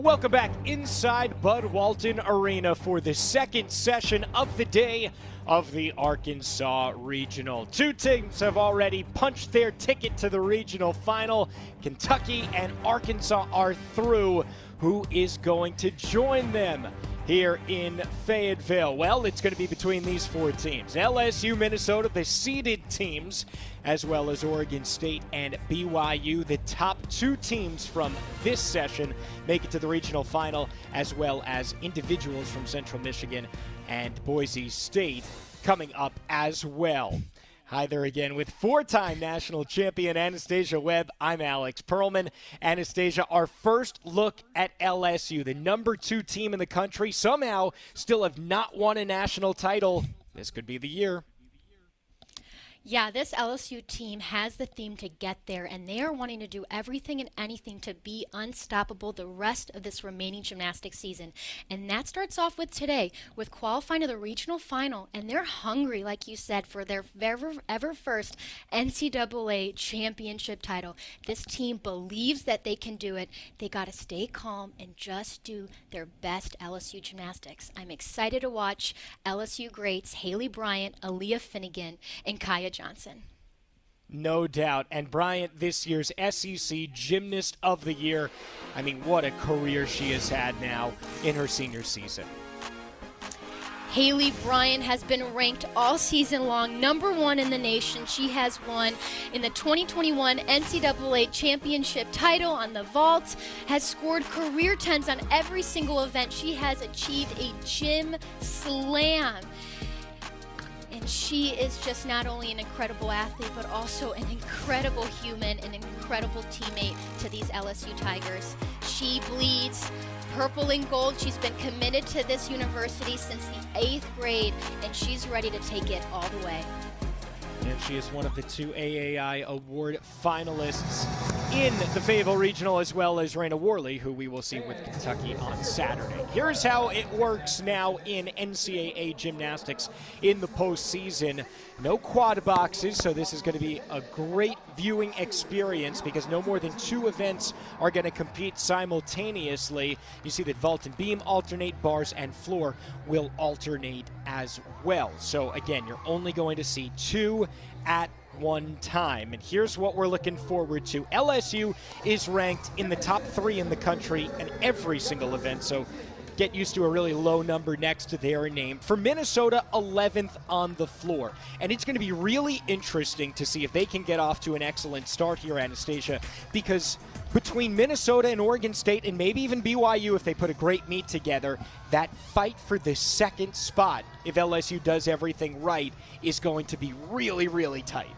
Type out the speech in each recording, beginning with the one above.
Welcome back inside Bud Walton Arena for the second session of the day of the Arkansas Regional. Two teams have already punched their ticket to the regional final. Kentucky and Arkansas are through. Who is going to join them here in Fayetteville? Well, it's going to be between these four teams. LSU, Minnesota, the seeded teams, as well as Oregon State and BYU. The top two teams from this session make it to the regional final, as well as individuals from Central Michigan and Boise State coming up as well. Hi there again with four-time national champion Anastasia Webb. I'm Alex Perlman. Anastasia, our first look at LSU, the number 2 team in the country, somehow still have not won a national title. This could be the year. Yeah, this LSU team has the theme to get there, and they are wanting to do everything and anything to be unstoppable the rest of this remaining gymnastics season. And that starts off with today, with qualifying to the regional final, and they're hungry, like you said, for their ever first NCAA championship title. This team believes that they can do it. They got to stay calm and just do their best LSU gymnastics. I'm excited to watch LSU greats Haley Bryant, Aaliyah Finnegan, and Kaya Johnson. No doubt. And Bryant, this year's SEC Gymnast of the Year. I mean, what a career she has had now in her senior season. Haley Bryant has been ranked all season long #1 in the nation. She has won in the 2021 NCAA championship title on the vault, has scored career 10s on every single event. She has achieved a gym slam. And she is just not only an incredible athlete, but also an incredible human, an incredible teammate to these LSU Tigers. She bleeds purple and gold. She's been committed to this university since the 8th grade, and she's ready to take it all the way. And she is one of the 2 AAI award finalists in the Fayetteville Regional, as well as Raina Worley, who we will see with Kentucky on Saturday. Here's how it works now in NCAA gymnastics in the postseason. No quad boxes, so this is going to be a great viewing experience because no more than 2 events are going to compete simultaneously. You see that vault and beam alternate, bars and floor will alternate as well. So again, you're only going to see 2 at one time. And here's what we're looking forward to. LSU is ranked in the top 3 in the country in every single event, so get used to a really low number next to their name. For Minnesota, 11th on the floor. And it's going to be really interesting to see if they can get off to an excellent start here, Anastasia, because between Minnesota and Oregon State, and maybe even BYU if they put a great meet together, that fight for the second spot, if LSU does everything right, is going to be really, really tight.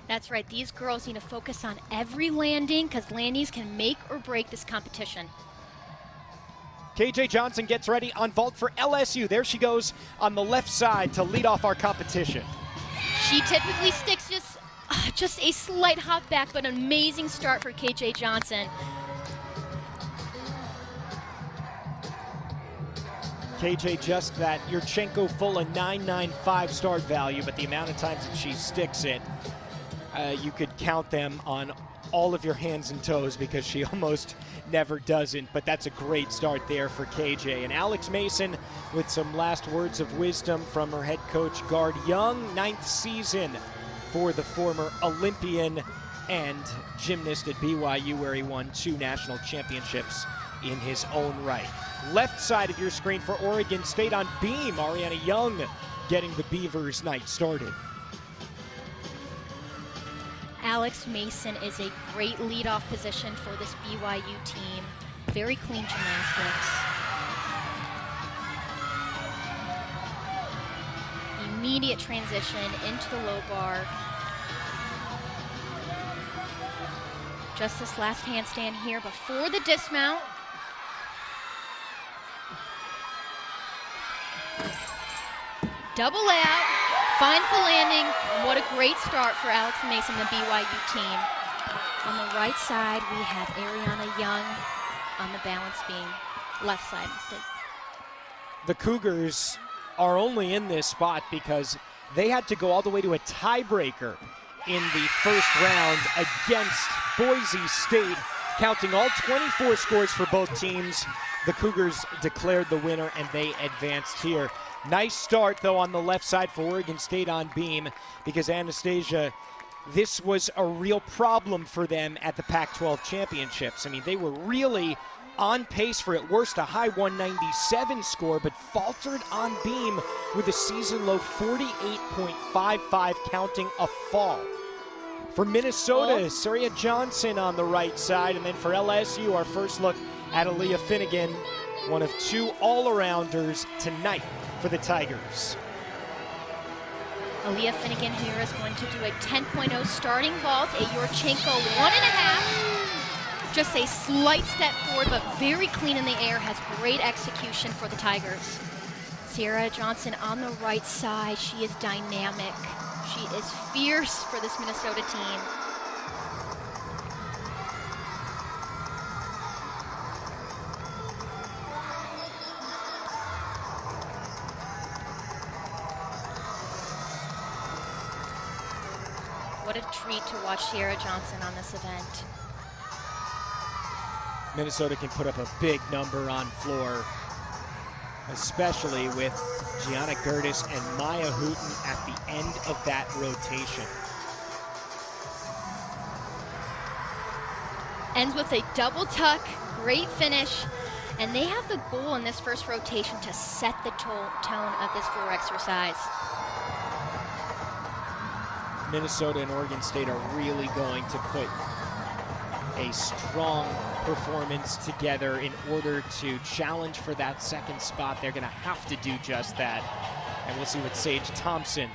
That's right. These girls need to focus on every landing because landings can make or break this competition. KJ Johnson gets ready on vault for LSU. There she goes on the left side to lead off our competition. She typically sticks just a slight hop back, but an amazing start for KJ Johnson. KJ just that Yurchenko full of 995 start value, but the amount of times that she sticks it, you could count them on all of your hands and toes because she almost never doesn't, but that's a great start there for KJ. And Alex Mason with some last words of wisdom from her head coach, Guard Young. 9th season for the former Olympian and gymnast at BYU, where he won 2 national championships in his own right. Left side of your screen for Oregon State on beam, Ariana Young getting the Beavers night started. Alex Mason is a great leadoff position for this BYU team. Very clean gymnastics. Immediate transition into the low bar. Just this last handstand here before the dismount. Double out. Finds the landing. What a great start for Alex Mason, the BYU team. On the right side, we have Ariana Young on the balance beam. Left side instead. The Cougars are only in this spot because they had to go all the way to a tiebreaker in the first round against Boise State Counting all 24 scores for both teams, the Cougars declared the winner and they advanced here. Nice start, though, on the left side for Oregon State on beam, because Anastasia, this was a real problem for them at the Pac-12 championships. I mean, they were really on pace for at worst a high 197 score, but faltered on beam with a season-low 48.55, counting a fall. For Minnesota, Saria Johnson on the right side, and then for LSU, our first look at Aaliyah Finnegan, one of two all-arounders tonight for the Tigers. Aaliyah Finnegan here is going to do a 10.0 starting vault, a Yurchenko 1.5. Just a slight step forward, but very clean in the air, has great execution for the Tigers. Saria Johnson on the right side, she is dynamic. She is fierce for this Minnesota team. What a treat to watch Saria Johnson on this event. Minnesota can put up a big number on floor, especially with Gianna Gertis and Maya Hooten at the end of that rotation. Ends with a double tuck, great finish, and they have the goal in this first rotation to set the tone of this floor exercise. Minnesota and Oregon State are really going to put a strong performance together in order to challenge for that second spot. They're going to have to do just that. And we'll see what Sage Thompson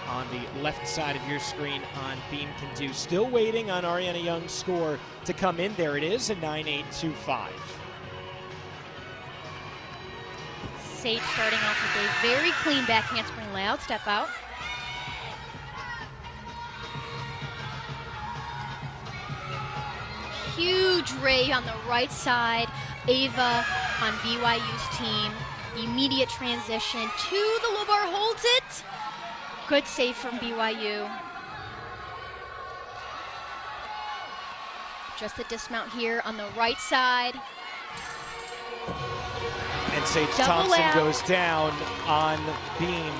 on the left side of your screen on beam can do. Still waiting on Ariana Young's score to come in. There it is, a 9.825. Sage starting off with a very clean back handspring layout, step out. Huge ray on the right side. Ava on BYU's team. Immediate transition to the low bar, holds it. Good save from BYU. Just a dismount here on the right side. And Sage Double Thompson out. goes down on beam.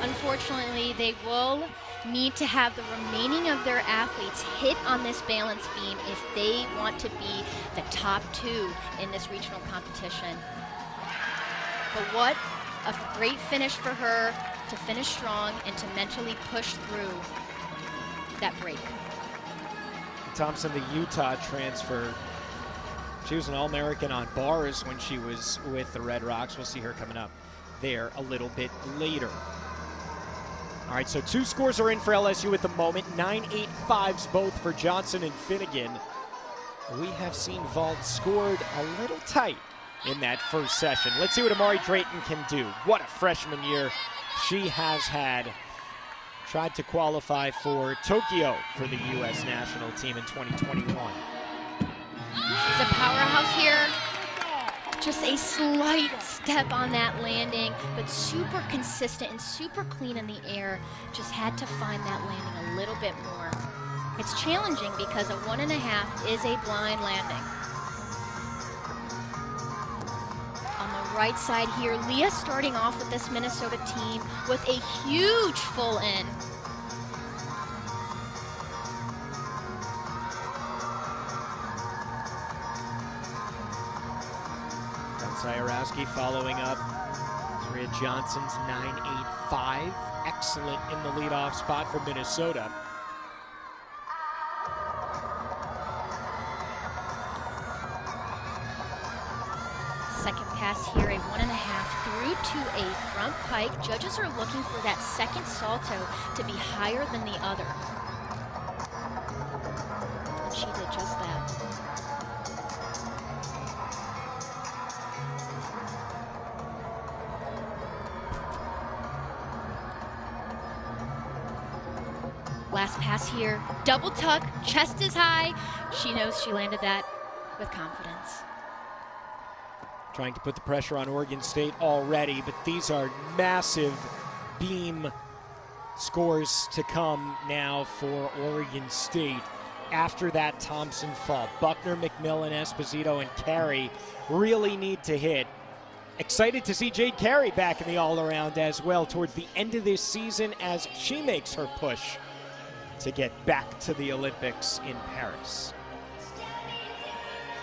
Unfortunately, they will need to have the remaining of their athletes hit on this balance beam if they want to be the top two in this regional competition. But what a great finish for her to finish strong and to mentally push through that break. Thompson, the Utah transfer. She was an All-American on bars when she was with the Red Rocks. We'll see her coming up there a little bit later. All right, so two scores are in for LSU at the moment. 9.85s both for Johnson and Finnegan. We have seen vault scored a little tight in that first session. Let's see what Amari Drayton can do. What a freshman year she has had. Tried to qualify for Tokyo for the U.S. national team in 2021. She's a powerhouse here. Just a slight step on that landing, but super consistent and super clean in the air. Just had to find that landing a little bit more. It's challenging because a 1.5 is a blind landing. On the right side here, Leah starting off with this Minnesota team with a huge full in. Sayarowski following up. Saria Johnson's 9.85. Excellent in the leadoff spot for Minnesota. Second pass here, a 1.5 through to a front pike. Judges are looking for that second salto to be higher than the other. And she did just that. Last pass here, double tuck, chest is high. She knows she landed that with confidence. Trying to put the pressure on Oregon State already, but these are massive beam scores to come now for Oregon State after that Thompson fall. Buckner, McMillan, Esposito, and Carey really need to hit. Excited to see Jade Carey back in the all-around as well towards the end of this season as she makes her push to get back to the Olympics in Paris.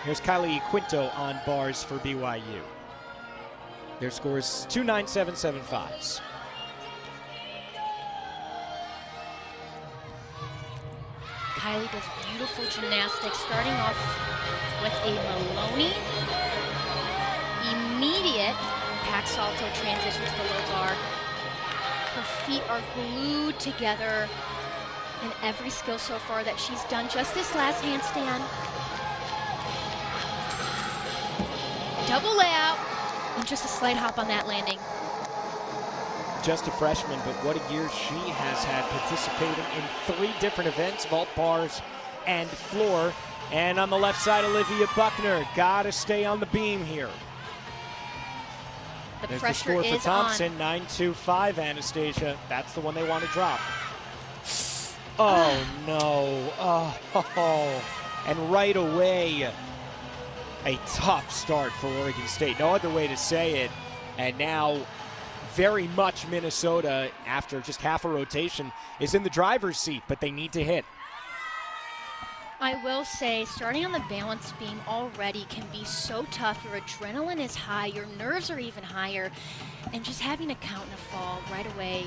Here's Kylie Quinto on bars for BYU. Their scores 2.9775s. Kylie does beautiful gymnastics, starting off with a Maloney. Immediate pack salto transition to the low bar. Her feet are glued together in every skill so far that she's done. Just this last handstand. Double layout, and just a slight hop on that landing. Just a freshman, but what a year she has had, participating in 3 different events, vault, bars, and floor. And on the left side, Olivia Buckner, gotta stay on the beam here. There's the score for Thompson, 9.25, Anastasia. That's the one they want to drop. Oh, no. Oh. And right away, a tough start for Oregon State. No other way to say it. And now, very much Minnesota, after just half a rotation, is in the driver's seat, but they need to hit. I will say, starting on the balance beam already can be so tough. Your adrenaline is high, your nerves are even higher, and just having a count and a fall right away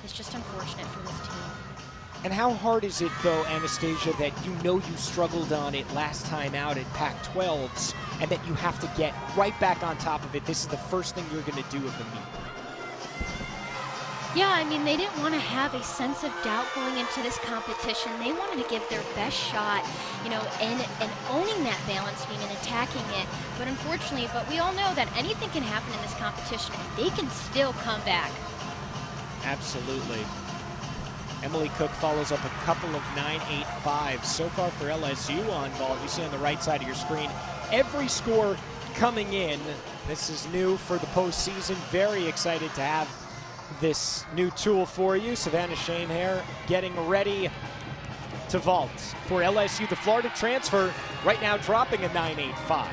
is just unfortunate for this team. And how hard is it, though, Anastasia, that you know you struggled on it last time out at Pac-12s, and that you have to get right back on top of it? This is the first thing you're going to do of the meet. Yeah, I mean, they didn't want to have a sense of doubt going into this competition. They wanted to give their best shot, you know, and owning that balance beam and attacking it. But unfortunately, we all know that anything can happen in this competition, and they can still come back. Absolutely. Emily Cook follows up a couple of 9.85s so far for LSU on ball. You see on the right side of your screen, every score coming in. This is new for the postseason. Very excited to have this new tool for you. Savannah Shanehair getting ready to vault for LSU. The Florida transfer right now dropping a 9.85.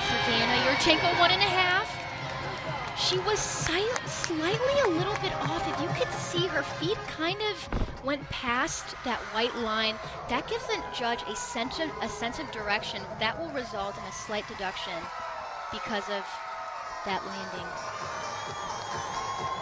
Savannah Yurchenko 1.5. She was slightly a little bit off. If you could see, her feet kind of went past that white line. That gives the judge a sense of direction. That will result in a slight deduction because of that landing.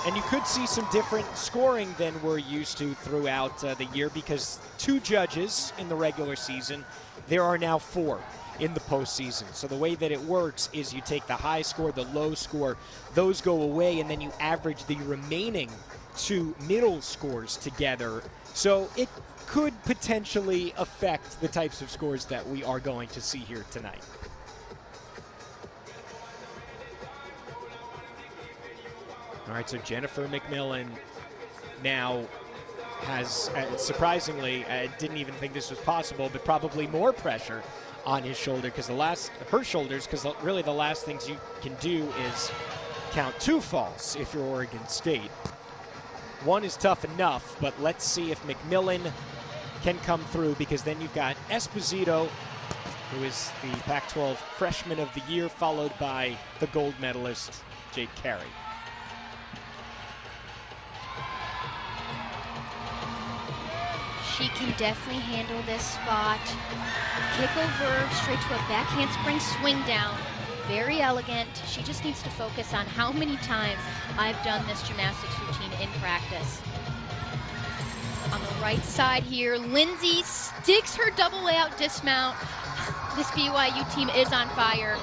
And you could see some different scoring than we're used to throughout the year, because 2 judges in the regular season, there are now 4 in the postseason. So the way that it works is you take the high score, the low score, those go away, and then you average the remaining 2 middle scores together. So it could potentially affect the types of scores that we are going to see here tonight. All right, so Jennifer McMillan now has, surprisingly, didn't even think this was possible, but probably more pressure on his shoulder, because her shoulders, because really the last things you can do is count 2 falls if you're Oregon State. 1 is tough enough, but let's see if McMillan can come through, because then you've got Esposito, who is the Pac-12 Freshman of the Year, followed by the gold medalist, Jade Carey. She can definitely handle this spot. Kick over straight to a back handspring swing down. Very elegant. She just needs to focus on how many times I've done this gymnastics routine in practice. On the right side here, Lindsay sticks her double layout dismount. This BYU team is on fire.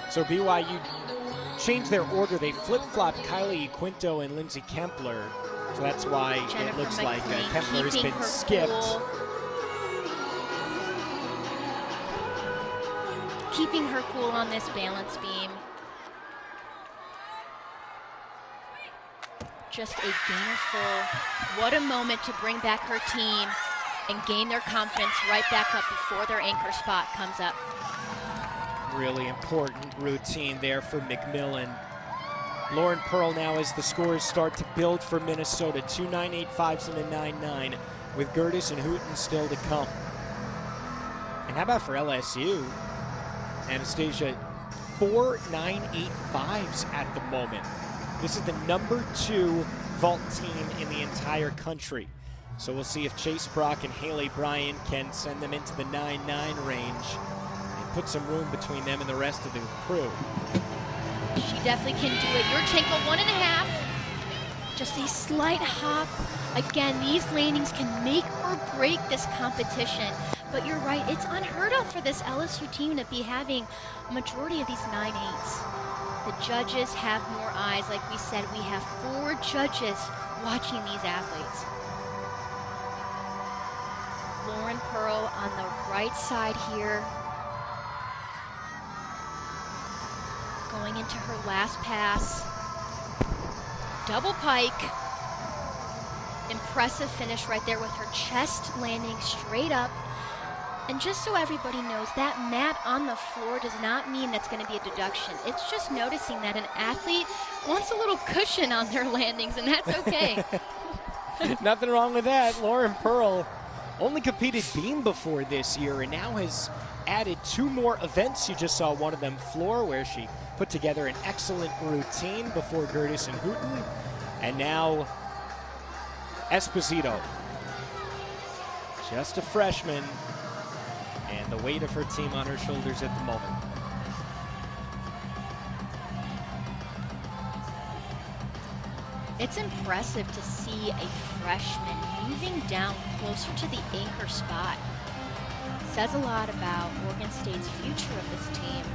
So BYU changed their order. They flip-flopped Kylie Quinto and Lindsay Kempler. So that's why it looks like Kempler has been skipped. Cool. Keeping her cool on this balance beam. Just a gainer full. What a moment to bring back her team. and gain their confidence right back up before their anchor spot comes up. Really important routine there for McMillan. Lauren Pearl now as the scores start to build for Minnesota. 2 9.85s and a 9.9 with Gertis and Hooten still to come. And how about for LSU? Anastasia, 4 9.85s at the moment. This is the number 2 vault team in the entire country. So we'll see if Chase Brock and Haley Bryan can send them into the 9.9 range and put some room between them and the rest of the crew. She definitely can do it. Yurchenko 1.5. Just a slight hop. Again, these landings can make or break this competition. But you're right, it's unheard of for this LSU team to be having a majority of these 9.8s. The judges have more eyes. Like we said, we have 4 judges watching these athletes. Lauren Pearl on the right side here. Going into her last pass. Double pike. Impressive finish right there with her chest landing straight up. And just so everybody knows, that mat on the floor does not mean that's going to be a deduction. It's just noticing that an athlete wants a little cushion on their landings, and that's okay. Nothing wrong with that. Lauren Pearl only competed beam before this year and now has added 2 more events. You just saw one of them floor, where she put together an excellent routine before Gertis and Hooten. And now Esposito, just a freshman, and the weight of her team on her shoulders at the moment. It's impressive to see a freshman moving down closer to the anchor spot. Says a lot about Oregon State's future of this team.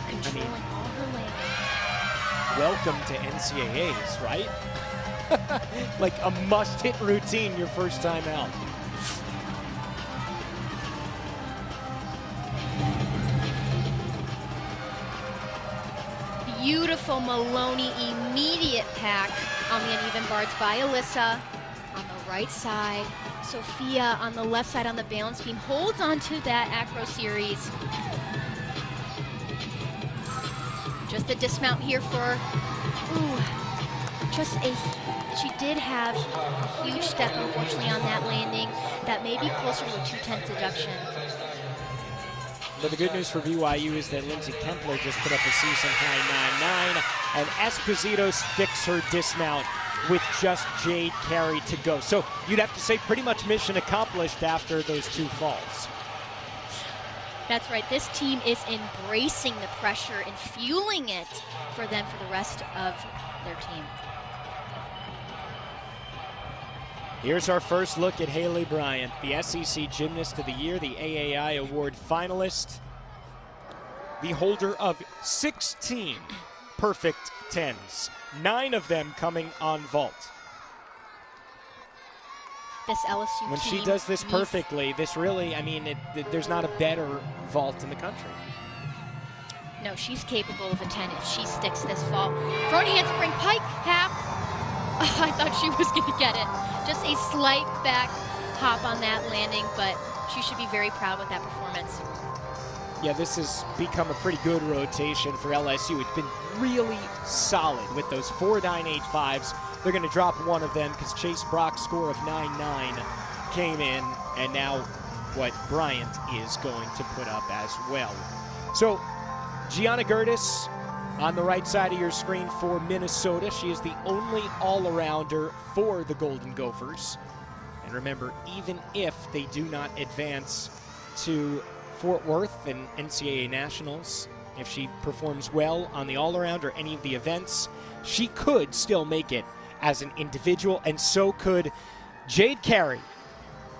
Controlling all her lanes. Welcome to NCAAs, right? Like a must-hit routine your first time out. Beautiful Maloney immediate pack on the uneven bars by Alyssa on the right side. Sophia on the left side on the balance beam holds on to that acro series. Just a dismount here for, she did have a huge step unfortunately on that landing. That may be closer to a 2/10 deduction. But the good news for BYU is that Lindsay Kempler just put up a season-high 9.9, and Esposito sticks her dismount with just Jade Carey to go. So you'd have to say pretty much mission accomplished after those 2 falls. That's right. This team is embracing the pressure and fueling it for them for the rest of their team. Here's our first look at Haley Bryan, the SEC Gymnast of the Year, the AAI Award finalist, the holder of 16 perfect 10s, 9 of them coming on vault. This LSU When team she does this perfectly, this really, I mean, there's not a better vault in the country. No, she's capable of a 10 if she sticks this vault. Front handspring pike, half. Oh, I thought she was going to get it. Just a slight back hop on that landing, but she should be very proud with that performance. Yeah, this has become a pretty good rotation for LSU. It's been really solid with those 4 9.85s. They're going to drop one of them because Chase Brock's score of 9.9 came in, and now what Bryant is going to put up as well. So Gianna Gertis on the right side of your screen for Minnesota. She is the only all-arounder for the Golden Gophers. And remember, even if they do not advance to Fort Worth and NCAA Nationals, if she performs well on the all-around or any of the events, she could still make it as an individual, and so could Jade Carey.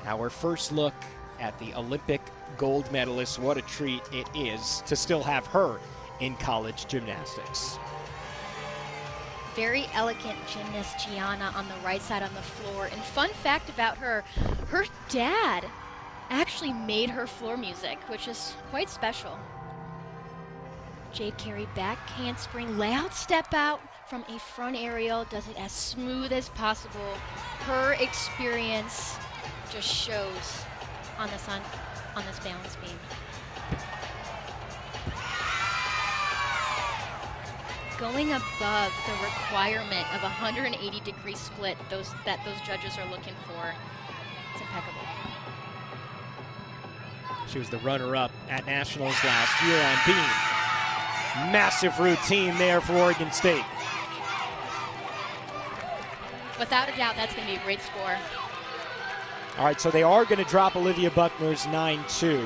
Our first look at the Olympic gold medalist. What a treat it is to still have her in college gymnastics. Very elegant gymnast Gianna on the right side on the floor. And fun fact about her, her dad actually made her floor music, which is quite special. Jade Carey back handspring, layout step out, from a front aerial, does it as smooth as possible. Her experience just shows on this balance beam. Going above the requirement of 180-degree split that those judges are looking for. It's impeccable. She was the runner-up at Nationals last year on beam. Massive routine there for Oregon State. Without a doubt, that's going to be a great score. All right, so they are going to drop Olivia Buckner's 9-2.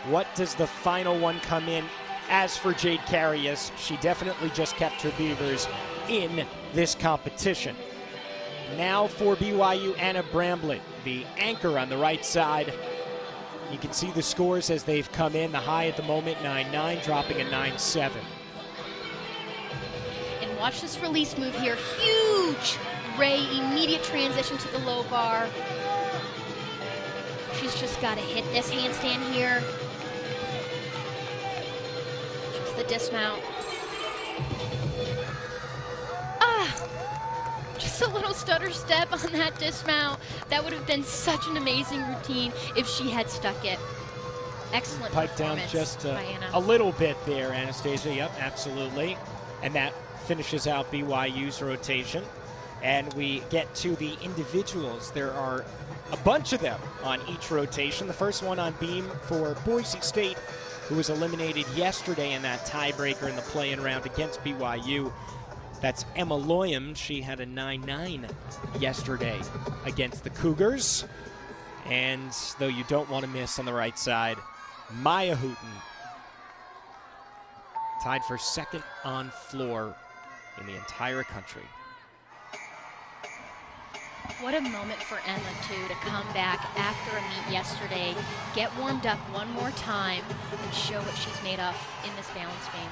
What does the final one come in? As for Jade Carius, she definitely just kept her Beavers in this competition. Now for BYU, Anna Bramblett, the anchor on the right side. You can see the scores as they've come in. The high at the moment, 9-9, dropping a 9-7. And watch this release move here. Huge Ray, immediate transition to the low bar. She's just got to hit this handstand here. Just the dismount. Just a little stutter step on that dismount. That would have been such an amazing routine if she had stuck it. Excellent Pipe down performance just by Anna. a little bit there, Anastasia. Yep, absolutely. And that finishes out BYU's rotation. And we get to the individuals. There are a bunch of them on each rotation. The first one on beam for Boise State, who was eliminated yesterday in that tiebreaker in the play-in round against BYU. That's Emma Loyam. She had a 9-9 yesterday against the Cougars. And though you don't want to miss on the right side, Maya Hooten tied for second on floor in the entire country. What a moment for Emma, too, to come back after a meet yesterday, get warmed up one more time, and show what she's made of in this balance beam.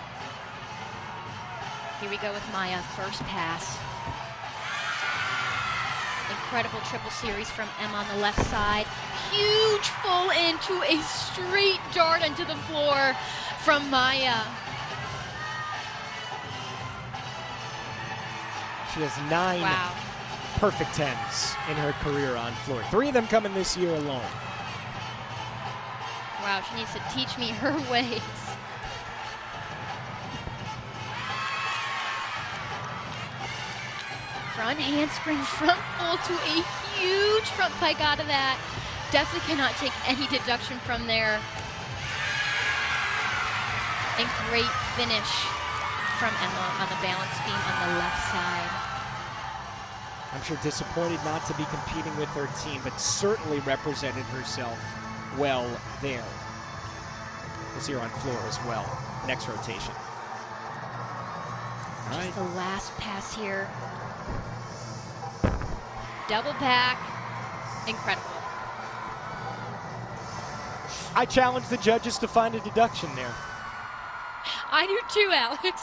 Here we go with Maya, first pass. Incredible triple series from Emma on the left side. Huge full into a straight dart into the floor from Maya. She has 9 perfect 10s in her career on floor. 3 of them coming this year alone. Wow, she needs to teach me her ways. Front handspring, front full to a huge front pike out of that. Definitely cannot take any deduction from there. And great finish from Emma on the balance beam on the left side. I'm sure disappointed not to be competing with her team, but certainly represented herself well there. We'll see her on floor as well. Next rotation. All right. The last pass here. Double back. Incredible. I challenge the judges to find a deduction there. I do too, Alex.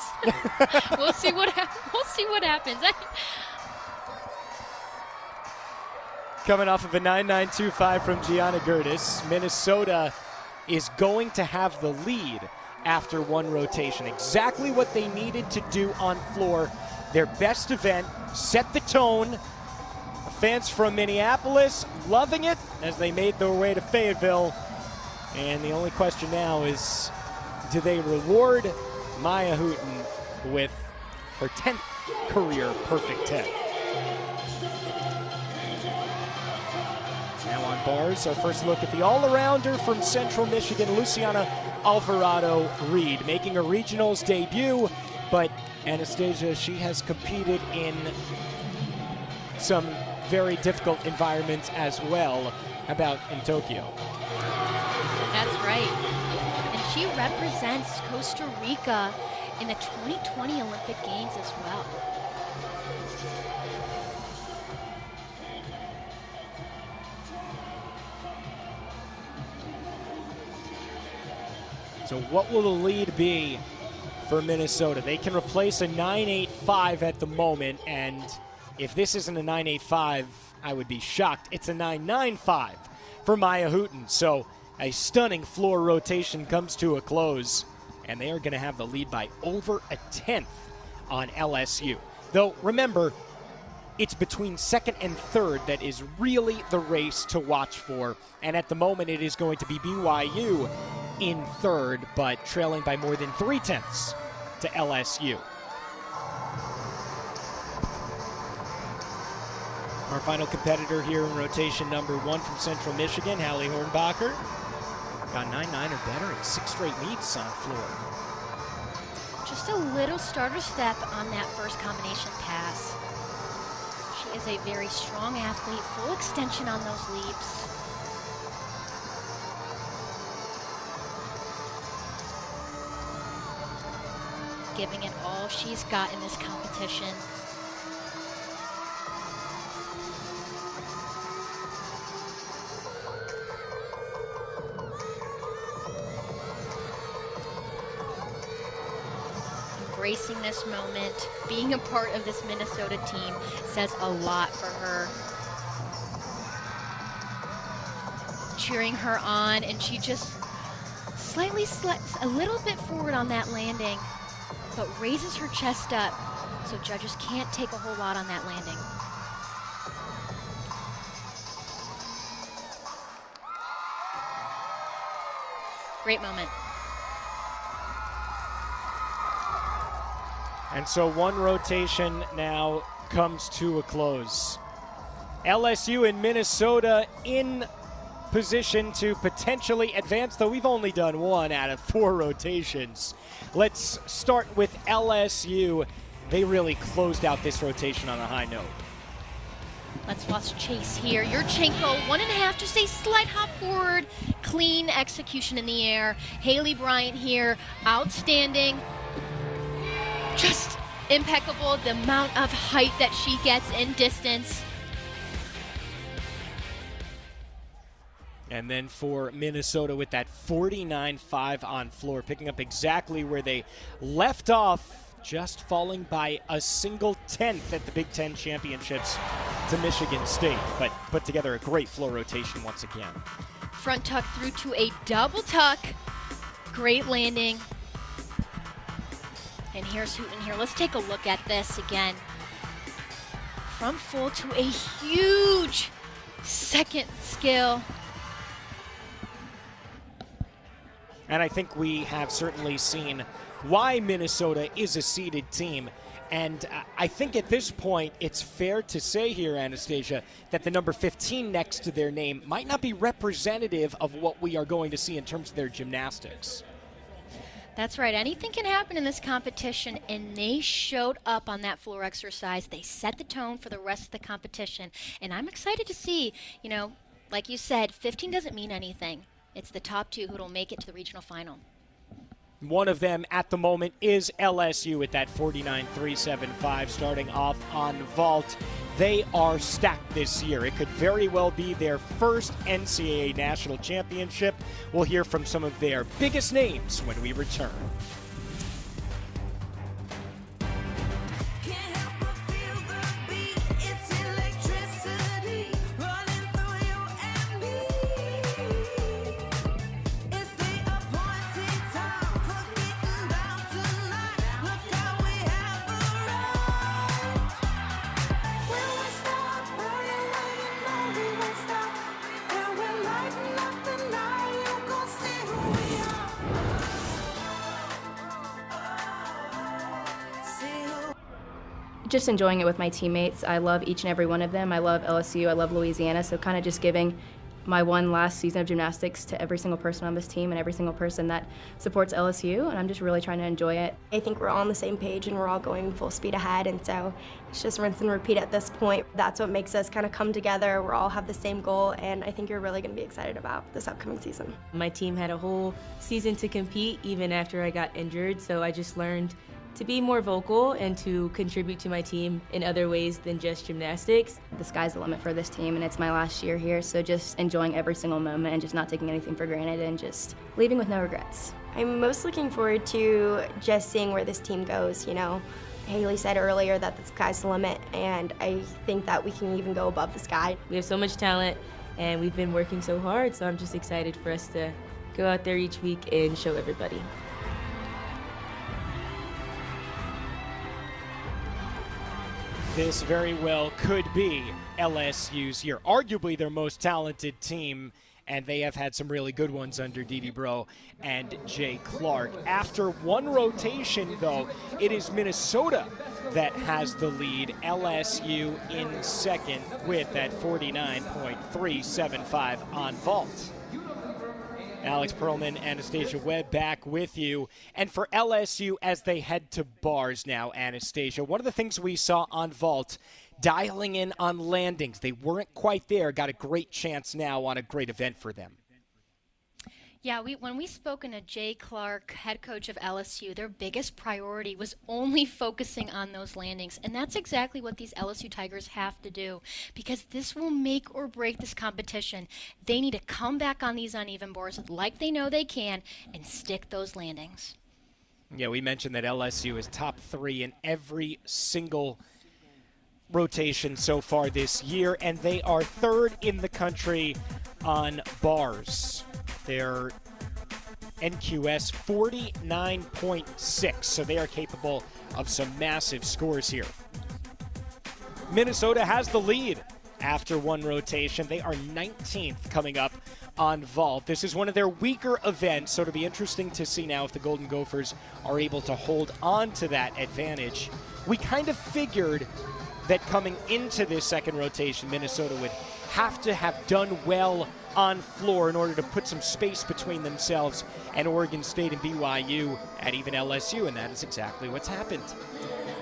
We'll see what happens. Coming off of a 9.925 from Gianna Gertis, Minnesota is going to have the lead after one rotation. Exactly what they needed to do on floor. Their best event, set the tone. Fans from Minneapolis loving it as they made their way to Fayetteville. And the only question now is, do they reward Maya Hooten with her 10th career perfect 10? Now on bars, our first look at the all-arounder from Central Michigan, Luciana Alvarado-Reed, making a regionals debut, but Anastasia, she has competed in some very difficult environments as well. How about in Tokyo? That's right. And she represents Costa Rica in the 2020 Olympic Games as well. So what will the lead be for Minnesota? They can replace a 9.85 at the moment, and if this isn't a 9.85, I would be shocked. It's a 9.95 for Maya Hooten. So a stunning floor rotation comes to a close, and they are going to have the lead by over a 10th on LSU. Though, remember, it's between second and third that is really the race to watch for. And at the moment, it is going to be BYU in third, but trailing by more than 0.3 to LSU. Our final competitor here in rotation number 1 from Central Michigan, Hallie Hornbacher. Got 9-9 or better in 6 straight meets on floor. Just a little starter step on that first combination pass. She is a very strong athlete, full extension on those leaps. Giving it all she's got in this competition. Embracing this moment, being a part of this Minnesota team says a lot for her. Cheering her on, and she just slightly a little bit forward on that landing, but raises her chest up so judges can't take a whole lot on that landing. Great moment. And so one rotation now comes to a close. LSU and Minnesota in position to potentially advance, though we've only done 1 out of 4 rotations. Let's start with LSU. They really closed out this rotation on a high note. Let's watch Chase here. Yurchenko, 1.5, just a slight hop forward. Clean execution in the air. Haley Bryant here, outstanding. Just impeccable, the amount of height that she gets in distance. And then for Minnesota with that 49.5 on floor, picking up exactly where they left off, just falling by a single 10th at the Big Ten Championships to Michigan State, but put together a great floor rotation once again. Front tuck through to a double tuck. Great landing. And here's Hooten here. Let's take a look at this again. From full to a huge second skill. And I think we have certainly seen why Minnesota is a seeded team. And I think at this point, it's fair to say here, Anastasia, that the number 15 next to their name might not be representative of what we are going to see in terms of their gymnastics. That's right. Anything can happen in this competition, and they showed up on that floor exercise. They set the tone for the rest of the competition, and I'm excited to see, you know, like you said, 15 doesn't mean anything. It's the top 2 who'll make it to the regional final. One of them at the moment is LSU at that 49.375, starting off on vault. They are stacked this year. It could very well be their first NCAA national championship. We'll hear from some of their biggest names when we return. Just enjoying it with my teammates. I love each and every one of them. I love LSU, I love Louisiana, so kind of just giving my one last season of gymnastics to every single person on this team and every single person that supports LSU, and I'm just really trying to enjoy it. I think we're all on the same page and we're all going full speed ahead, and so it's just rinse and repeat at this point. That's what makes us kind of come together. We all have the same goal, and I think you're really going to be excited about this upcoming season. My team had a whole season to compete even after I got injured, so I just learned to be more vocal and to contribute to my team in other ways than just gymnastics. The sky's the limit for this team, and it's my last year here, so just enjoying every single moment and just not taking anything for granted and just leaving with no regrets. I'm most looking forward to just seeing where this team goes. You know, Haley said earlier that the sky's the limit, and I think that we can even go above the sky. We have so much talent, and we've been working so hard, so I'm just excited for us to go out there each week and show everybody. this very well could be LSU's year. Arguably their most talented team, and they have had some really good ones under Dede Bro and Jay Clark. After one rotation, though, it is Minnesota that has the lead. LSU in second with that 49.375 on vault. Alex Perlman, Anastasia Webb back with you. And for LSU, as they head to bars now, Anastasia, one of the things we saw on vault, dialing in on landings. They weren't quite there. Got a great chance now on a great event for them. Yeah, when we spoken to Jay Clark, head coach of LSU, their biggest priority was only focusing on those landings. And that's exactly what these LSU Tigers have to do, because this will make or break this competition. They need to come back on these uneven bars like they know they can and stick those landings. Yeah, we mentioned that LSU is top 3 in every single rotation so far this year, and they are 3rd in the country on bars. Their NQS 49.6, so they are capable of some massive scores here. Minnesota has the lead after one rotation. They are 19th coming up on vault. This is one of their weaker events, so it'll be interesting to see now if the Golden Gophers are able to hold on to that advantage. We kind of figured that coming into this second rotation, Minnesota would have to have done well on floor in order to put some space between themselves and Oregon State and BYU and even LSU, and that is exactly what's happened.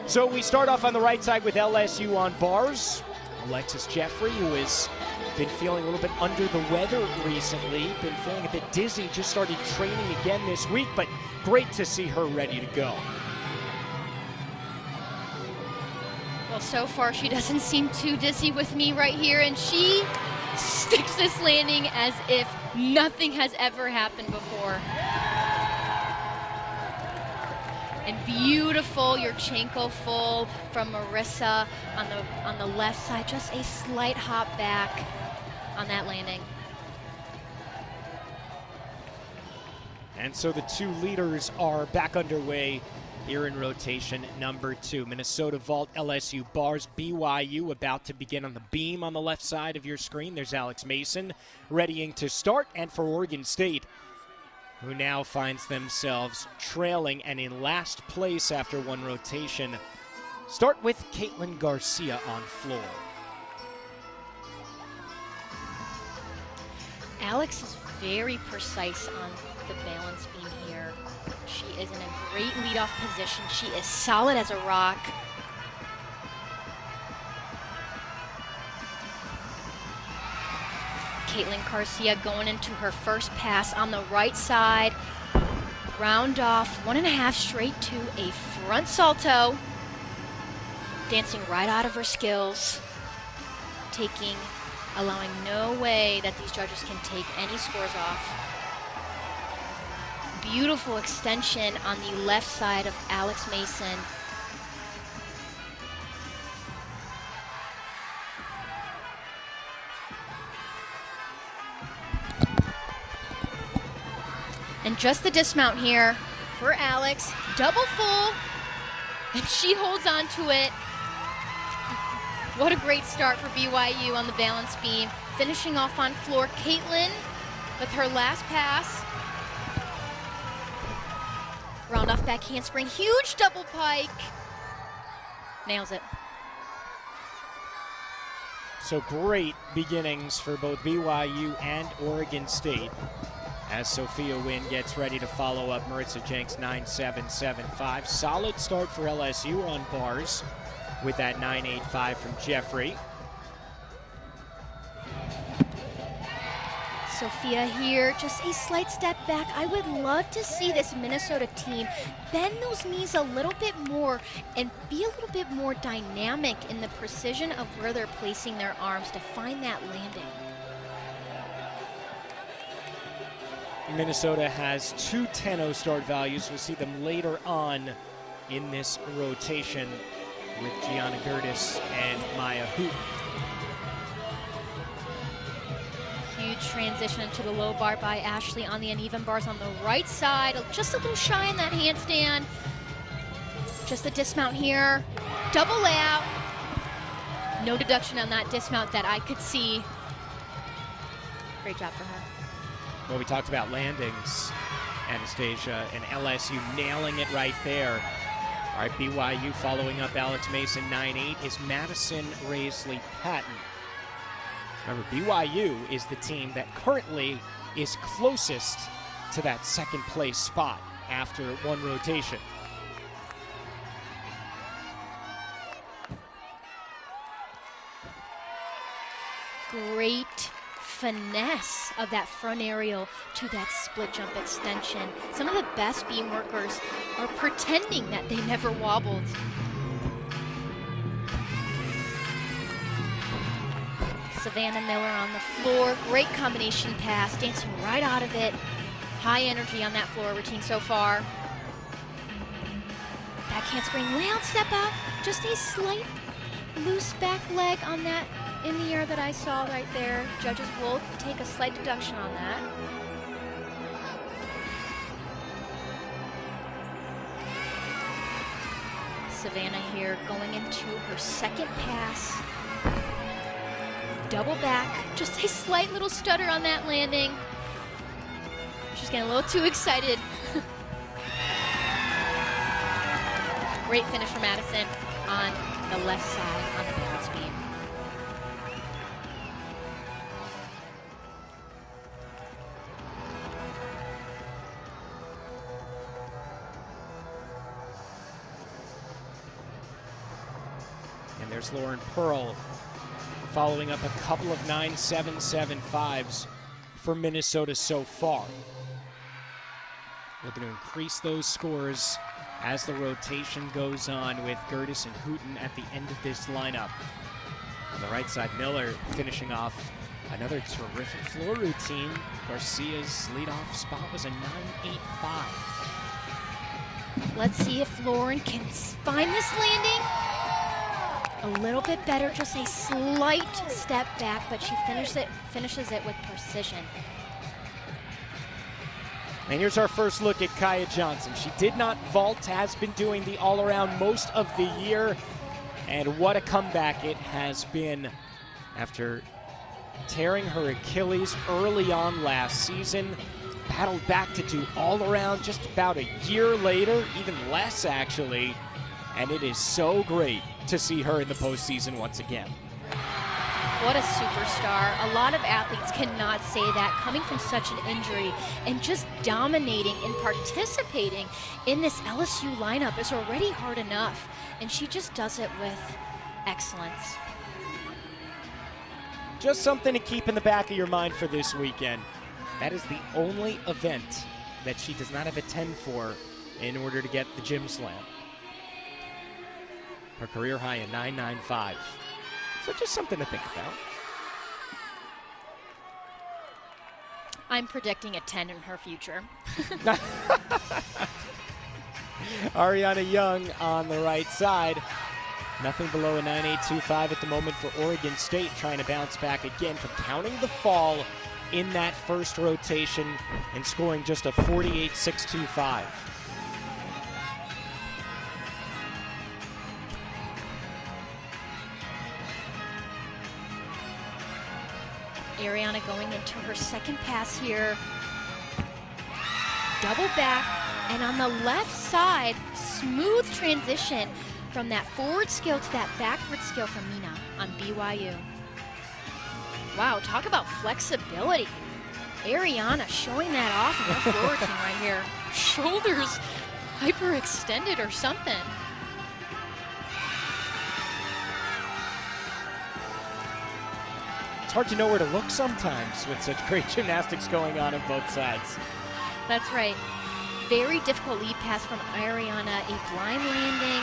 So we start off on the right side with LSU on bars. Alexis Jeffrey, who has been feeling a little bit under the weather recently, been feeling a bit dizzy, just started training again this week, but great to see her ready to go. Well, so far she doesn't seem too dizzy with me right here, and she sticks this landing as if nothing has ever happened before. And beautiful Yurchenko full from Marissa on the left side. Just a slight hop back on that landing. And so the two leaders are back underway here in rotation number 2. Minnesota vault, LSU bars, BYU about to begin on the beam on the left side of your screen. There's Alex Mason readying to start. And for Oregon State, who now finds themselves trailing and in last place after one rotation, start with Caitlin Garcia on floor. Alex is very precise on the balance beam here. She is in a great leadoff position. She is solid as a rock. Caitlin Garcia going into her first pass on the right side. Round off 1.5 straight to a front salto. Dancing right out of her skills. Allowing no way that these judges can take any scores off. Beautiful extension on the left side of Alex Mason. And just the dismount here for Alex. Double full, and she holds on to it. What a great start for BYU on the balance beam. Finishing off on floor, Caitlin with her last pass. Round off back handspring, huge double pike. Nails it. So great beginnings for both BYU and Oregon State as Sophia Wynn gets ready to follow up Maritza Jenks 9.775. Solid start for LSU on bars with that 9.85 from Jeffrey. Sophia here, just a slight step back. I would love to see this Minnesota team bend those knees a little bit more and be a little bit more dynamic in the precision of where they're placing their arms to find that landing. Minnesota has 2 10-0 start values. We'll see them later on in this rotation with Gianna Gertis and Maya Hoop. Huge transition into the low bar by Ashley on the uneven bars on the right side. Just a little shy in that handstand. Just a dismount here. Double layout. No deduction on that dismount that I could see. Great job for her. Well, we talked about landings. Anastasia and LSU nailing it right there. All right, BYU following up Alex Mason 9-8 is Madison Raisley Patton. Remember, BYU is the team that currently is closest to that second place spot after one rotation. Great finesse of that front aerial to that split jump extension. Some of the best beam workers are pretending that they never wobbled. Savannah Miller on the floor. Great combination pass, dancing right out of it. High energy on that floor routine so far. Back handspring, layout step out. Just a slight loose back leg on that in the air that I saw right there. Judges will take a slight deduction on that. Savannah here going into her second pass. Double back, just a slight little stutter on that landing. She's getting a little too excited. Great finish for Madison on the left side on the balance beam. And there's Lauren Pearl following up a couple of 9.775s for Minnesota so far. Looking to increase those scores as the rotation goes on with Gertis and Hooten at the end of this lineup. On the right side, Miller finishing off another terrific floor routine. Garcia's leadoff spot was a 9.85. Let's see if Lauren can find this landing. A little bit better, just a slight step back, but she finishes it with precision. And here's our first look at Kaya Johnson. She did not vault, has been doing the all-around most of the year. And what a comeback it has been after tearing her Achilles early on last season. Battled back to do all-around just about a year later, even less actually. And it is so great to see her in the postseason once again. What a superstar. A lot of athletes cannot say that, coming from such an injury and just dominating and participating in this LSU lineup is already hard enough. And she just does it with excellence. Just something to keep in the back of your mind for this weekend. That is the only event that she does not have a 10 for in order to get the gym slam. Her career high in 9.95. So just something to think about. I'm predicting a 10 in her future. Ariana Young on the right side. Nothing below a 9.825 at the moment for Oregon State, trying to bounce back again from counting the fall in that first rotation and scoring just a 48.625. Ariana going into her second pass here. Double back, and on the left side, smooth transition from that forward skill to that backward skill from Mina on BYU. Wow, talk about flexibility. Ariana showing that off in her floor routine right here. Shoulders hyperextended or something. It's hard to know where to look sometimes with such great gymnastics going on both sides. That's right. Very difficult lead pass from Ariana, a blind landing,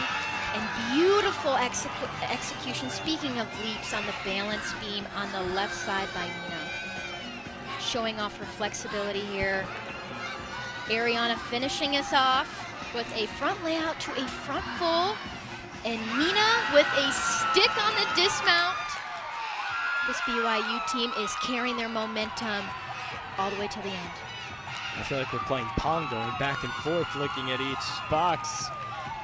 and beautiful execution. Speaking of leaps on the balance beam on the left side by Mina. Showing off her flexibility here. Ariana finishing us off with a front layout to a front full, and Mina with a stick on the dismount. This BYU team is carrying their momentum all the way to the end. I feel like we're playing pong, going back and forth, looking at each box.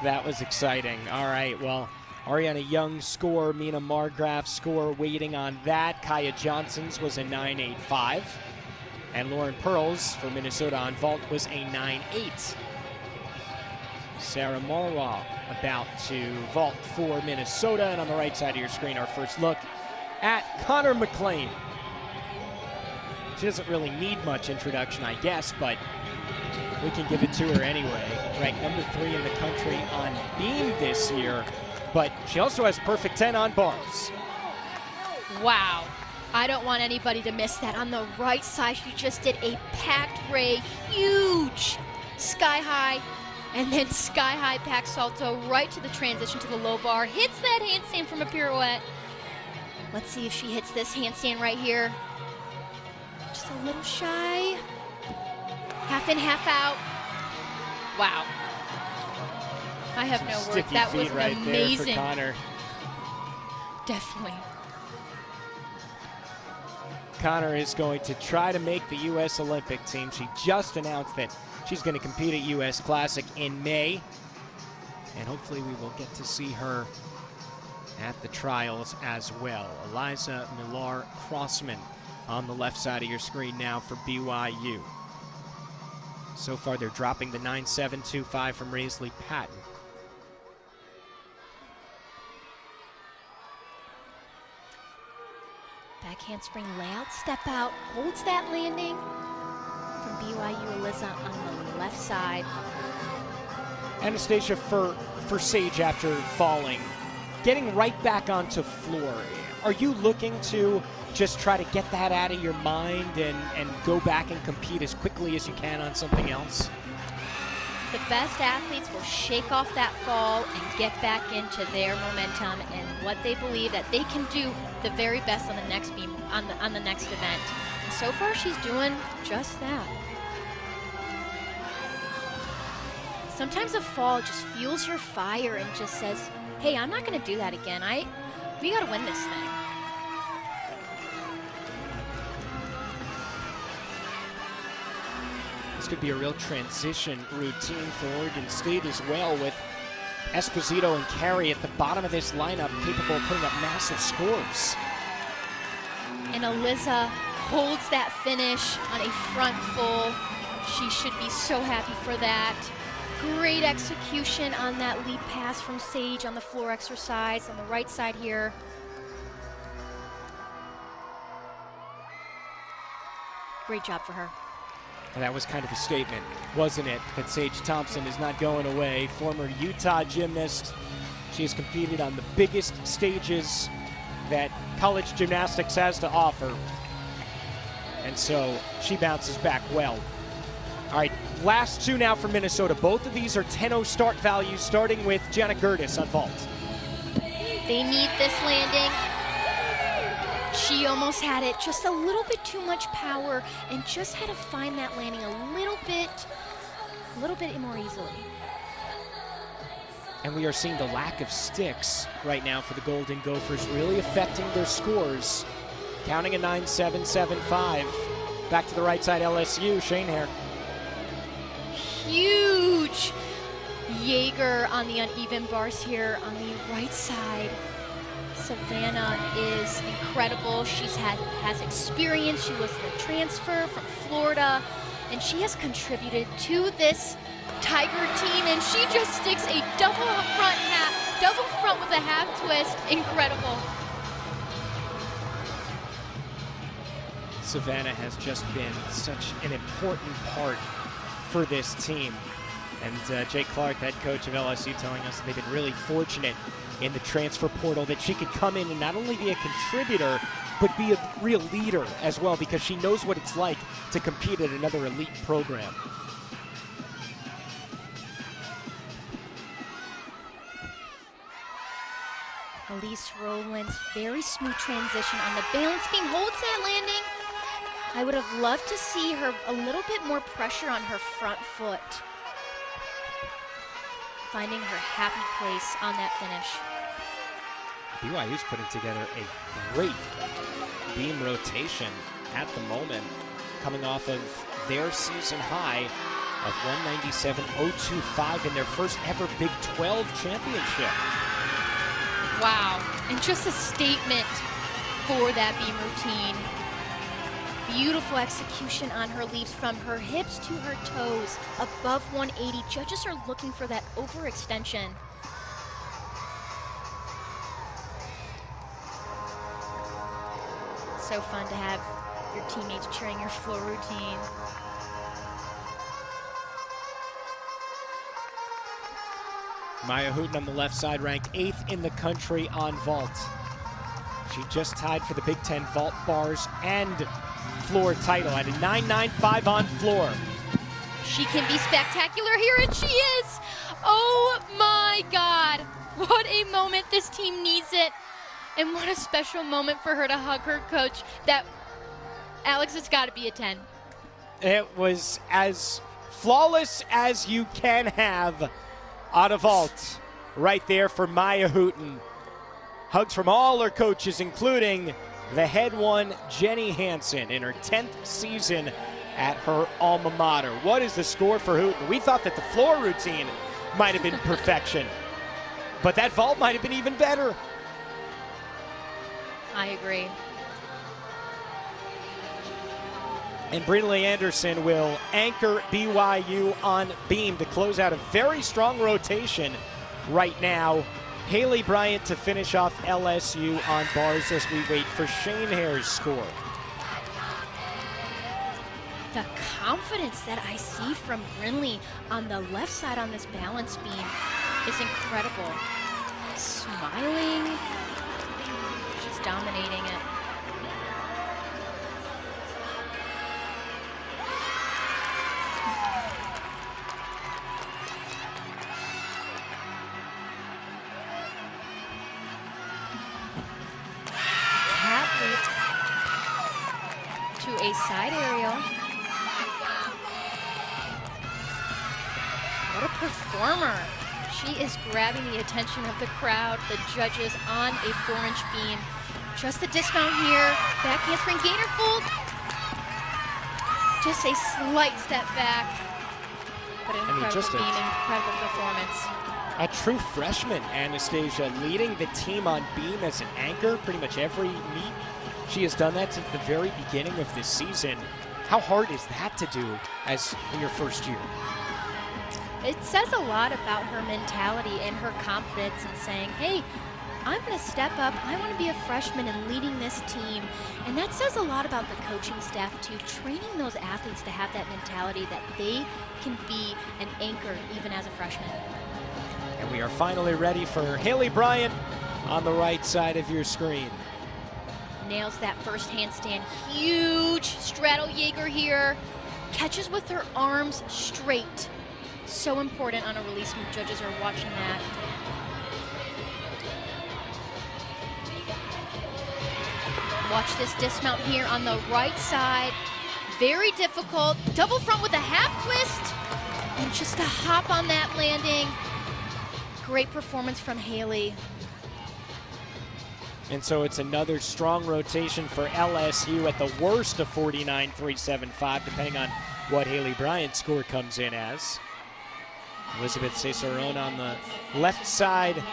That was exciting. All right, well, Ariana Young's score, Mina Margraf's score waiting on that. Kaya Johnson's was a 9.85. And Lauren Pearl's for Minnesota on vault was a 9.8. Sarah Mulroy about to vault for Minnesota. And on the right side of your screen, our first look at Connor McLean. She doesn't really need much introduction, I guess, but we can give it to her anyway. Ranked number 3 in the country on beam this year, but she also has perfect 10 on bars. Wow. I don't want anybody to miss that. On the right side, she just did a packed ray, huge sky high, and then sky high pack salto right to the transition to the low bar. Hits that handstand from a pirouette. Let's see if she hits this handstand right here. Just a little shy. Half in, half out. Wow. I have no words. Sticky That feet was right amazing. there for Connor. Definitely. Connor is going to try to make the U.S. Olympic team. She just announced that she's going to compete at U.S. Classic in May. And hopefully we will get to see her at the trials as well. Eliza Millar-Crossman on the left side of your screen now for BYU. So far they're dropping the 9.725 from Raisley Patton. Back handspring layout, step out, holds that landing from BYU Eliza on the left side. Anastasia, for Sage after falling, getting right back onto floor, are you looking to just try to get that out of your mind and go back and compete as quickly as you can on something else? The best athletes will shake off that fall and get back into their momentum and what they believe that they can do the very best on the next beam, on the next event. And so far, she's doing just that. Sometimes a fall just fuels your fire and just says, "Hey, I'm not going to do that again. We got to win this thing." This could be a real transition routine for Oregon State as well, with Esposito and Carey at the bottom of this lineup, capable of putting up massive scores. And Eliza holds that finish on a front full. She should be so happy for that. Great execution on that lead pass from Sage on the floor exercise on the right side here. Great job for her. And that was kind of a statement, wasn't it, that Sage Thompson is not going away. Former Utah gymnast. She has competed on the biggest stages that college gymnastics has to offer. And so she bounces back well. All right, last two now for Minnesota. Both of these are 10-0 start values, starting with Jenna Gertis on vault. They need this landing. She almost had it, just a little bit too much power, and just had to find that landing a little bit more easily. And we are seeing the lack of sticks right now for the Golden Gophers really affecting their scores. Counting a 9.775. Back to the right side, LSU, Shane Hare. Huge Jaeger on the uneven bars here on the right side. Savannah is incredible. She's has experience. She was the transfer from Florida, and she has contributed to this Tiger team, and she just sticks a double front with a half twist. Incredible. Savannah has just been such an important part for this team. And Jake Clark, head coach of LSU, telling us they've been really fortunate in the transfer portal that she could come in and not only be a contributor, but be a real leader as well, because she knows what it's like to compete at another elite program. Elise Rowland's very smooth transition on the balance beam, holds that landing. I would have loved to see her a little bit more pressure on her front foot. Finding her happy place on that finish. BYU's putting together a great beam rotation at the moment, coming off of their season high of 197.025 in their first ever Big 12 championship. Wow, and just a statement for that beam routine. Beautiful execution on her leaps from her hips to her toes, above 180. Judges are looking for that overextension. So fun to have your teammates cheering your floor routine. Maya Hooten on the left side, ranked 8th in the country on vault. She just tied for the Big Ten vault bars and floor title at a 9.95 on floor. She can be spectacular here, and she is. Oh my God. What a moment. This team needs it. And what a special moment for her to hug her coach. That, Alex, it's got to be a 10. It was as flawless as you can have out of vault right there for Maya Hooten. Hugs from all her coaches, including the head one, Jenny Hansen, in her 10th season at her alma mater. What is the score for Hooten? We thought that the floor routine might have been perfection, but that vault might have been even better. I agree. And Brinley Anderson will anchor BYU on beam to close out a very strong rotation right now. Haley Bryant to finish off LSU on bars as we wait for Shane Hare's score. The confidence that I see from Brinley on the left side on this balance beam is incredible. Smiling, she's dominating it. To a side aerial. What a performer. She is grabbing the attention of the crowd, the judges on a 4-inch beam. Just the dismount here, back handspring gainer fold. Just a slight step back, but an incredible beam, incredible performance. A true freshman, Anastasia, leading the team on beam as an anchor pretty much every meet. She has done that since the very beginning of this season. How hard is that to do as in your first year? It says a lot about her mentality and her confidence in saying, hey, I'm going to step up. I want to be a freshman and leading this team. And that says a lot about the coaching staff, too, training those athletes to have that mentality that they can be an anchor even as a freshman. And we are finally ready for Haley Bryant on the right side of your screen. Nails that first handstand. Huge straddle Jaeger here. Catches with her arms straight. So important on a release move. Judges are watching that. Watch this dismount here on the right side. Very difficult. Double front with a half twist. And just a hop on that landing. Great performance from Haley. And so it's another strong rotation for LSU at the worst of 49.375, depending on what Haley Bryant's score comes in as. Elizabeth Cesaron on the left side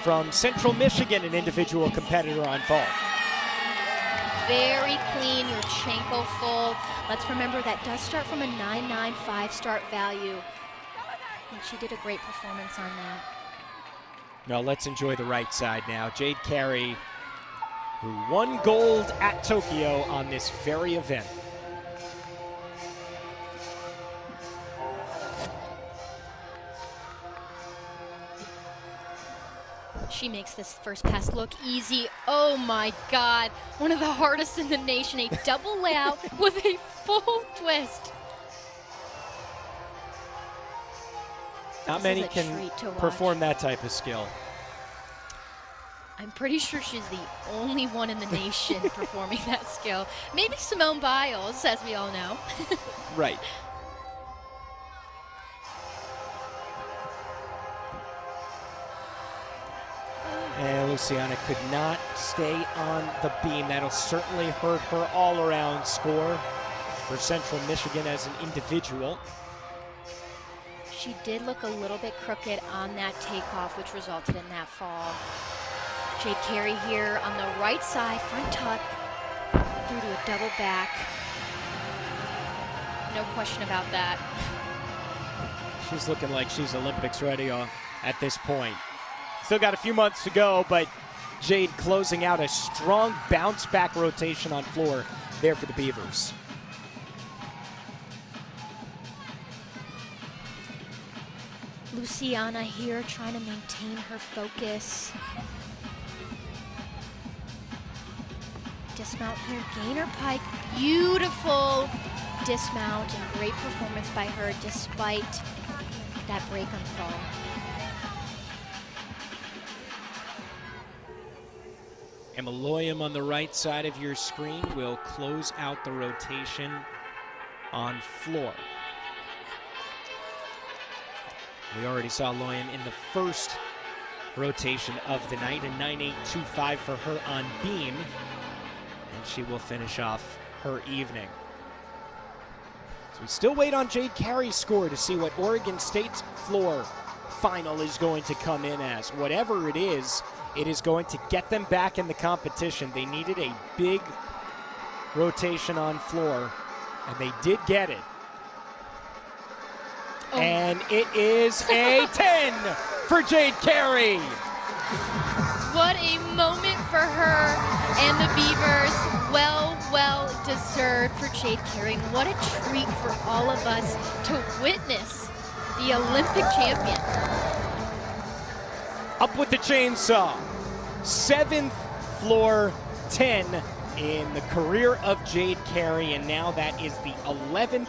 from Central Michigan, an individual competitor on vault. Very clean, Yurchenko full. Let's remember that does start from a 9.95 start value. And she did a great performance on that. Now let's enjoy the right side now. Jade Carey, who won gold at Tokyo on this very event. She makes this first pass look easy. Oh my God, one of the hardest in the nation. A double layout with a full twist. Not many can perform that type of skill. I'm pretty sure she's the only one in the nation performing that skill. Maybe Simone Biles, as we all know. Right. And Luciana could not stay on the beam. That'll certainly hurt her all-around score for Central Michigan as an individual. She did look a little bit crooked on that takeoff, which resulted in that fall. Jade Carey here on the right side, front tuck, through to a double back. No question about that. She's looking like she's Olympics ready at this point. Still got a few months to go, but Jade closing out a strong bounce back rotation on floor there for the Beavers. Luciana here trying to maintain her focus. Dismount here, gainer pike, beautiful dismount and great performance by her despite that break on fall. Emma Loyam on the right side of your screen will close out the rotation on floor. We already saw Loyam in the first rotation of the night, a 9.825 for her on beam, and she will finish off her evening. So we still wait on Jade Carey's score to see what Oregon State's floor final is going to come in as. Whatever it is going to get them back in the competition. They needed a big rotation on floor, and they did get it. Oh. And it is a 10 for Jade Carey. What a moment for her and the Beavers. Well deserved for Jade Carey. What a treat for all of us to witness the Olympic champion. Up with the chainsaw. 7th floor 10 in the career of Jade Carey, and now that is the 11th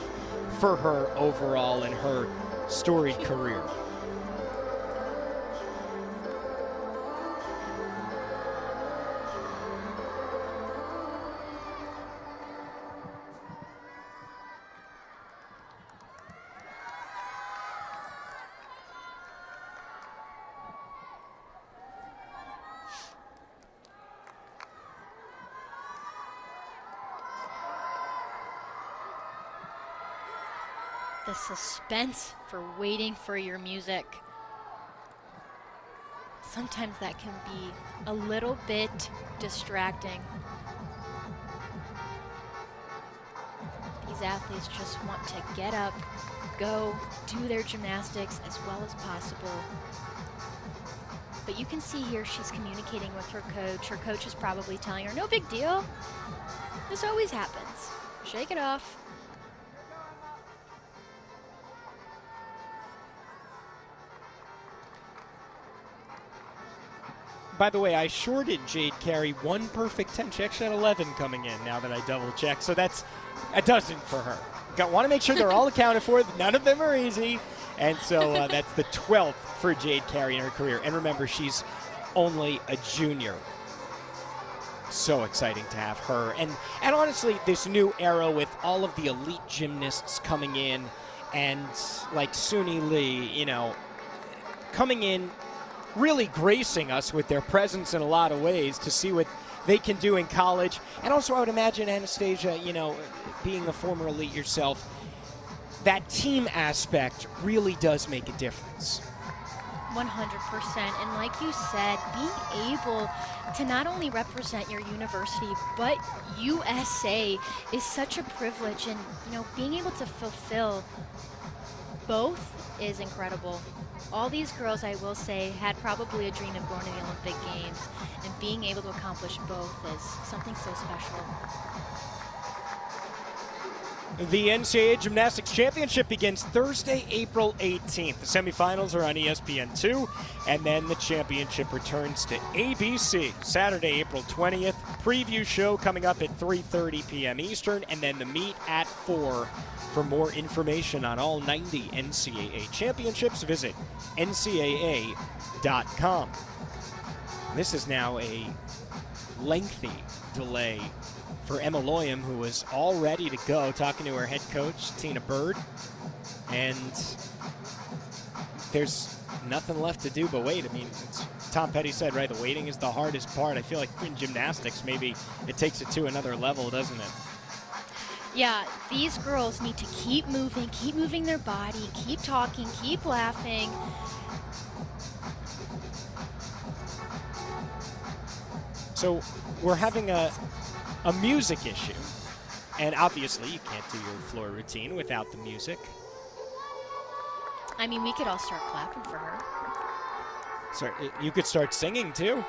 for her overall in her storied career. The suspense for waiting for your music. Sometimes that can be a little bit distracting. These athletes just want to get up, go, do their gymnastics as well as possible. But you can see here she's communicating with her coach. Her coach is probably telling her, no big deal. This always happens. Shake it off. By the way, I shorted Jade Carey 1 perfect 10. She actually had 11 coming in now that I double checked. So that's a dozen for her. Want to make sure they're all accounted for. None of them are easy. And so that's the 12th for Jade Carey in her career. And remember, she's only a junior. So exciting to have her. And honestly, this new era with all of the elite gymnasts coming in and like Suni Lee, you know, coming in, really gracing us with their presence in a lot of ways to see what they can do in college. And also I would imagine, Anastasia, you know, being a former elite yourself, that team aspect really does make a difference. 100%. And like you said, being able to not only represent your university, but USA is such a privilege. And, you know, being able to fulfill both is incredible. All these girls, I will say, had probably a dream of going to the Olympic Games, and being able to accomplish both is something so special. The NCAA Gymnastics Championship begins Thursday, April 18th. The semifinals are on ESPN2, and then the championship returns to ABC Saturday, April 20th. Preview show coming up at 3:30 p.m. Eastern, and then the meet at 4. For more information on all 90 NCAA championships, visit ncaa.com. This is now a lengthy delay for Emma Loyam, who was all ready to go, talking to her head coach, Tina Bird. And there's nothing left to do but wait. I mean, it's, Tom Petty said, right, the waiting is the hardest part. I feel like in gymnastics, maybe it takes it to another level, doesn't it? Yeah, these girls need to keep moving their body, keep talking, keep laughing. So we're having a music issue. And obviously you can't do your floor routine without the music. I mean, we could all start clapping for her. You could start singing too.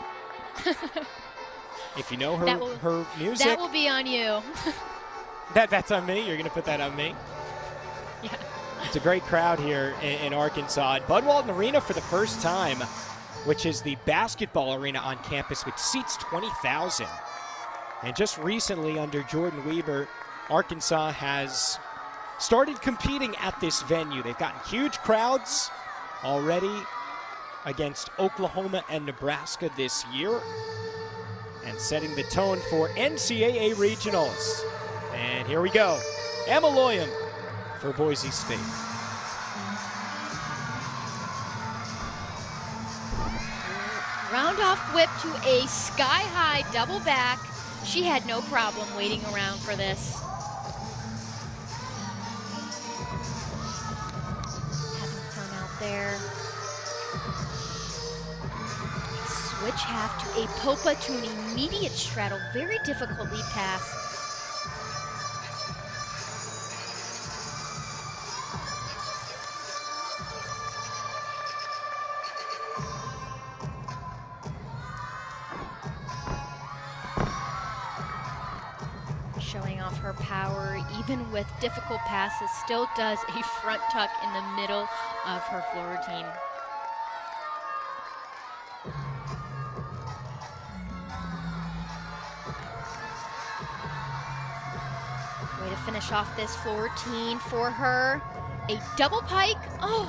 If you know her music. That will be on you. That's on me? You're going to put that on me? Yeah. It's a great crowd here in Arkansas. At Bud Walton Arena for the first time, which is the basketball arena on campus, which seats 20,000. And just recently, under Jordan Weber, Arkansas has started competing at this venue. They've gotten huge crowds already against Oklahoma and Nebraska this year, and setting the tone for NCAA regionals. And here we go. Emma Loyam for Boise State. Round off whip to a sky-high double back. She had no problem waiting around for this. Having fun out there. Switch half to a Popa to an immediate straddle. Very difficult lead pass. Showing off her power, even with difficult passes, still does a front tuck in the middle of her floor routine. Way to finish off this floor routine for her. A double pike. Oh,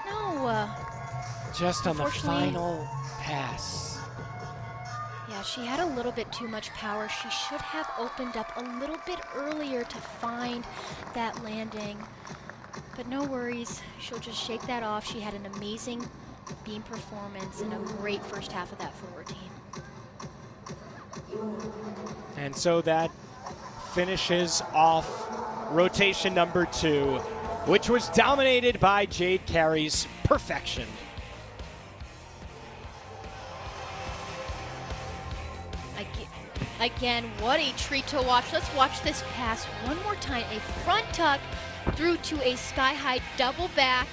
no. Just on the final pass. Yeah, she had a little bit too much power. She should have opened up a little bit earlier to find that landing. But no worries, she'll just shake that off. She had an amazing beam performance and a great first half of that floor routine. And so that finishes off rotation number 2, which was dominated by Jade Carey's perfection. Again, what a treat to watch. Let's watch this pass one more time. A front tuck through to a sky-high double back.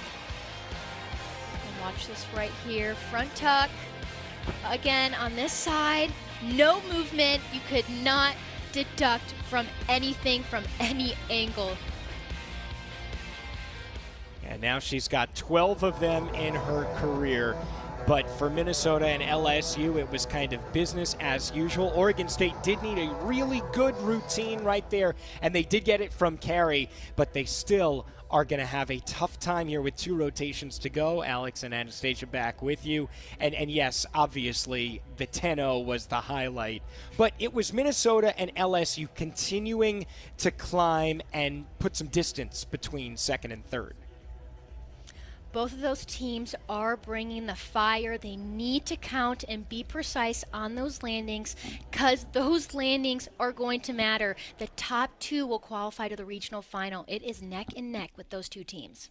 And watch this right here. Front tuck. Again, on this side, no movement. You could not deduct from anything, from any angle. And now she's got 12 of them in her career. But for Minnesota and LSU, it was kind of business as usual. Oregon State did need a really good routine right there, and they did get it from Carey, but they still are going to have a tough time here with 2 rotations to go. Alex and Anastasia back with you. And yes, obviously, the 10-0 was the highlight. But it was Minnesota and LSU continuing to climb and put some distance between second and third. Both of those teams are bringing the fire. They need to count and be precise on those landings, because those landings are going to matter. The top 2 will qualify to the regional final. It is neck and neck with those 2 teams.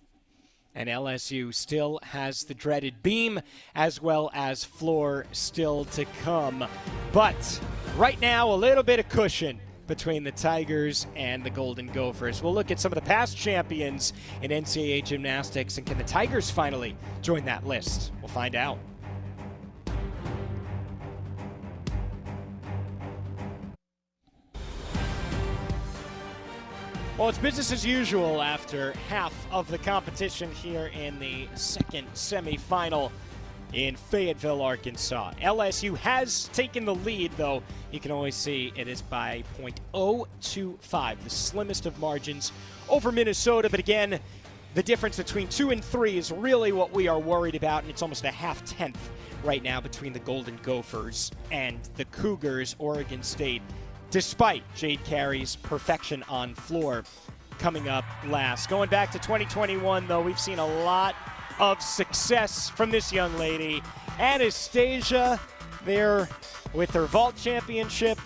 And LSU still has the dreaded beam as well as floor still to come. But right now, a little bit of cushion between the Tigers and the Golden Gophers. We'll look at some of the past champions in NCAA gymnastics, and can the Tigers finally join that list? We'll find out. Well, it's business as usual after half of the competition here in the second semifinal in Fayetteville, Arkansas. LSU has taken the lead, though you can always see it is by .025, the slimmest of margins over Minnesota. But again, the difference between 2 and 3 is really what we are worried about, and it's almost a half-tenth right now between the Golden Gophers and the Cougars. Oregon State, despite Jade Carey's perfection on floor, coming up last. Going back to 2021, though, we've seen a lot of success from this young lady. Anastasia there with her vault championship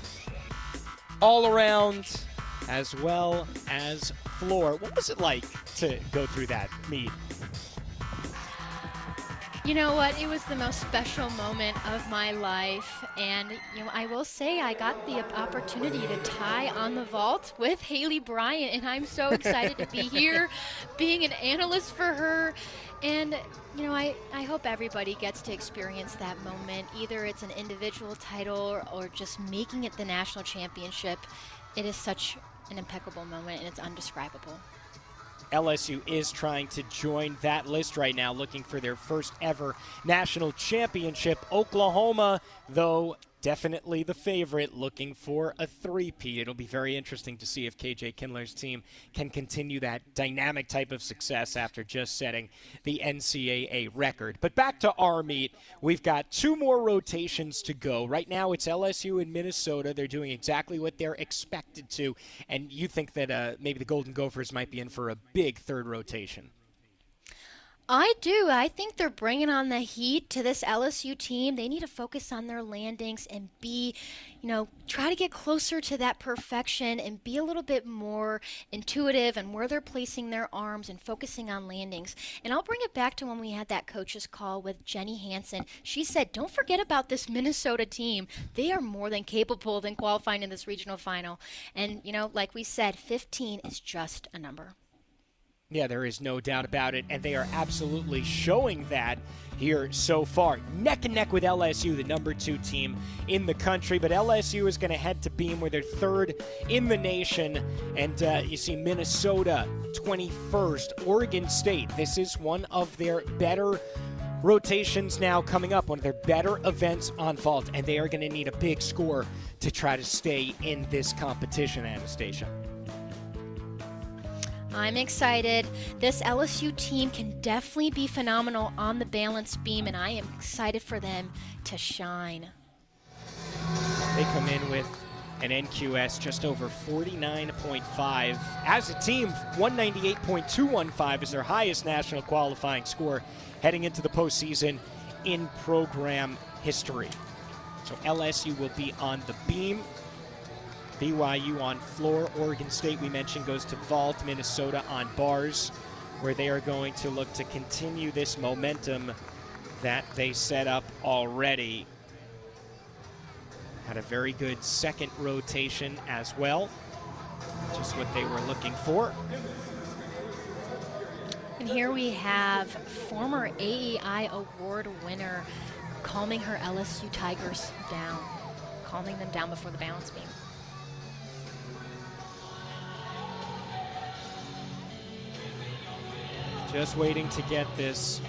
all around, as well as floor. What was it like to go through that meet? You know what? It was the most special moment of my life. And, I will say I got the opportunity to tie on the vault with Haley Bryant. And I'm so excited to be here, being an analyst for her. And, I hope everybody gets to experience that moment. Either it's an individual title or just making it the national championship. It is such an impeccable moment, and it's undescribable. LSU is trying to join that list right now, looking for their first ever national championship. Oklahoma, though, definitely the favorite, looking for a three-peat. It'll be very interesting to see if KJ Kindler's team can continue that dynamic type of success after just setting the NCAA record. But back to our meet, we've got 2 more rotations to go. Right now it's LSU and Minnesota. They're doing exactly what they're expected to, and you think that maybe the Golden Gophers might be in for a big third rotation. I do. I think they're bringing on the heat to this LSU team. They need to focus on their landings and try to get closer to that perfection and be a little bit more intuitive and where they're placing their arms and focusing on landings. And I'll bring it back to when we had that coach's call with Jenny Hansen. She said, don't forget about this Minnesota team. They are more than capable than qualifying in this regional final. And, like we said, 15 is just a number. Yeah, there is no doubt about it, and they are absolutely showing that here so far. Neck and neck with LSU, the number 2 team in the country, but LSU is going to head to Beam where they're 3rd in the nation, and you see Minnesota 21st, Oregon State. This is one of their better rotations now coming up, one of their better events on vault, and they are going to need a big score to try to stay in this competition, Anastasia. I'm excited. This LSU team can definitely be phenomenal on the balance beam, and I am excited for them to shine. They come in with an NQS just over 49.5. As a team, 198.215 is their highest national qualifying score heading into the postseason in program history. So LSU will be on the beam. BYU on floor. Oregon State, we mentioned, goes to vault. Minnesota on bars, where they are going to look to continue this momentum that they set up already. Had a very good second rotation as well. Just what they were looking for. And here we have former AEI award winner calming her LSU Tigers down, calming them down before the balance beam. Just waiting to get this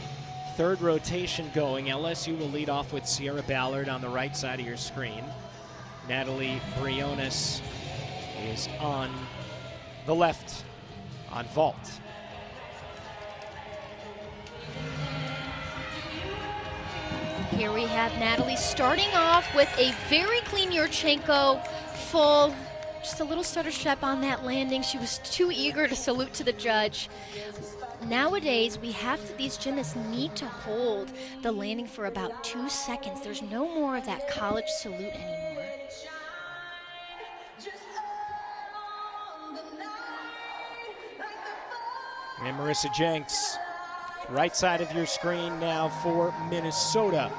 third rotation going. LSU will lead off with Sierra Ballard on the right side of your screen. Natalie Briones is on the left on vault. Here we have Natalie starting off with a very clean Yurchenko full. Just a little stutter step on that landing. She was too eager to salute to the judge. Nowadays, these gymnasts need to hold the landing for about 2 seconds. There's no more of that college salute anymore. And Marissa Jenks, right side of your screen now for Minnesota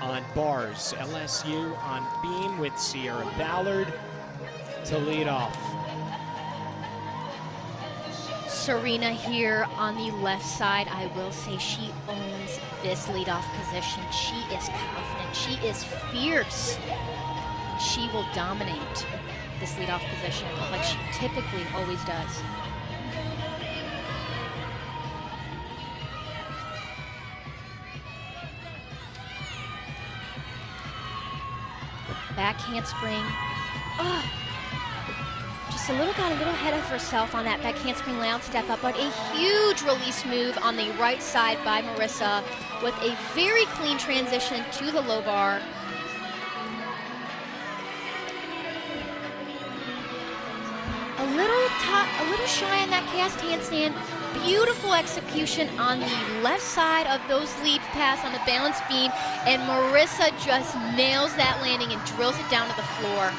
on bars. LSU on beam with Sierra Ballard to lead off. Serena here on the left side. I will say she owns this leadoff position. She is confident. She is fierce. She will dominate this leadoff position like she typically always does. Back handspring. Oh. Just got a little ahead of herself on that back handspring layout step up, but a huge release move on the right side by Marissa with a very clean transition to the low bar. A little shy on that cast handstand. Beautiful execution on the left side of those lead pass on the balance beam, and Marissa just nails that landing and drills it down to the floor.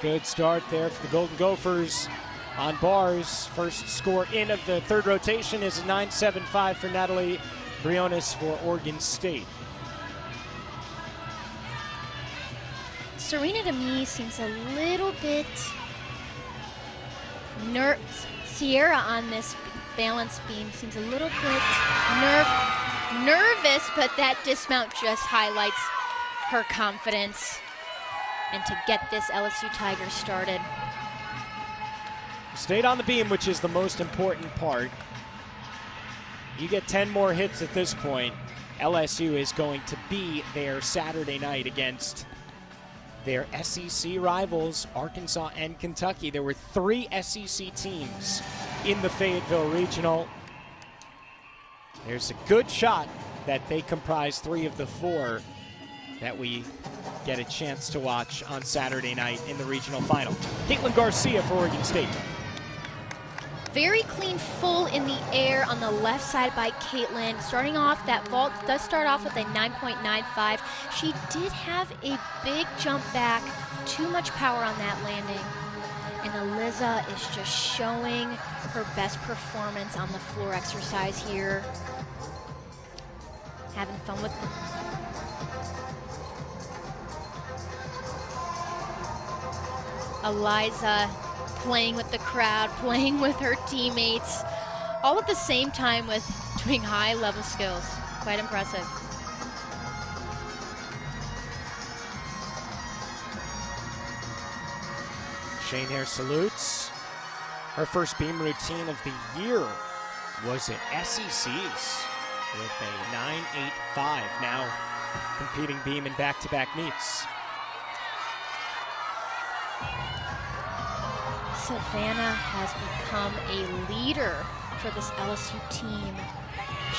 Good start there for the Golden Gophers. on bars. First score in of the third rotation is a 9.75 for Natalie Briones for Oregon State. Serena to me seems a little bit Sierra on this balance beam seems a little bit nervous, but that dismount just highlights her confidence and to get this LSU Tigers started. Stayed on the beam, which is the most important part. You get 10 more hits at this point. LSU is going to be there Saturday night against their SEC rivals, Arkansas and Kentucky. There were 3 SEC teams in the Fayetteville Regional. There's a good shot that they comprise 3 of the 4 that we get a chance to watch on Saturday night in the regional final. Caitlin Garcia for Oregon State. Very clean full in the air on the left side by Caitlin. Starting off, that vault does start off with a 9.95. She did have a big jump back, too much power on that landing. And Eliza is just showing her best performance on the floor exercise here. Having fun with Eliza playing with the crowd, playing with her teammates, all at the same time with doing high-level skills. Quite impressive. Shane Hare salutes. Her first beam routine of the year was at SEC's with a 9.85, now competing beam in back-to-back meets. Savannah has become a leader for this LSU team.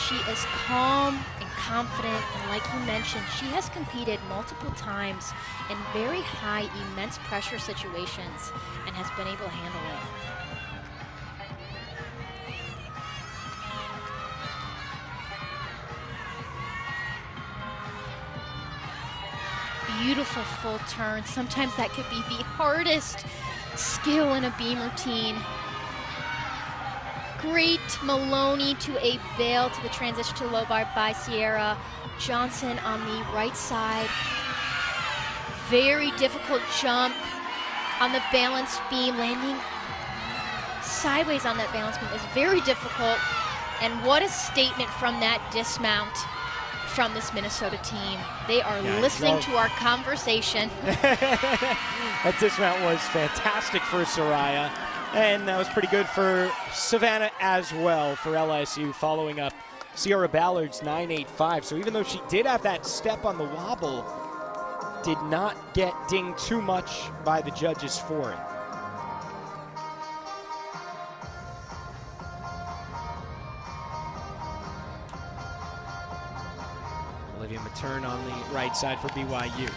She is calm and confident, and like you mentioned, she has competed multiple times in very high, immense pressure situations and has been able to handle it. Beautiful full turn. Sometimes that could be the hardest skill in a beam routine. Great Maloney to a bail to the transition to the low bar by Sierra. Johnson on the right side. Very difficult jump on the balance beam. Landing sideways on that balance beam is very difficult. And what a statement from that dismount from this Minnesota team. They are listening to our conversation. That dismount was fantastic for Soraya, and that was pretty good for Savannah as well for LSU, following up Sierra Ballard's 9.85. So even though she did have that step on the wobble, did not get dinged too much by the judges for it. Olivia Matern on the right side for BYU.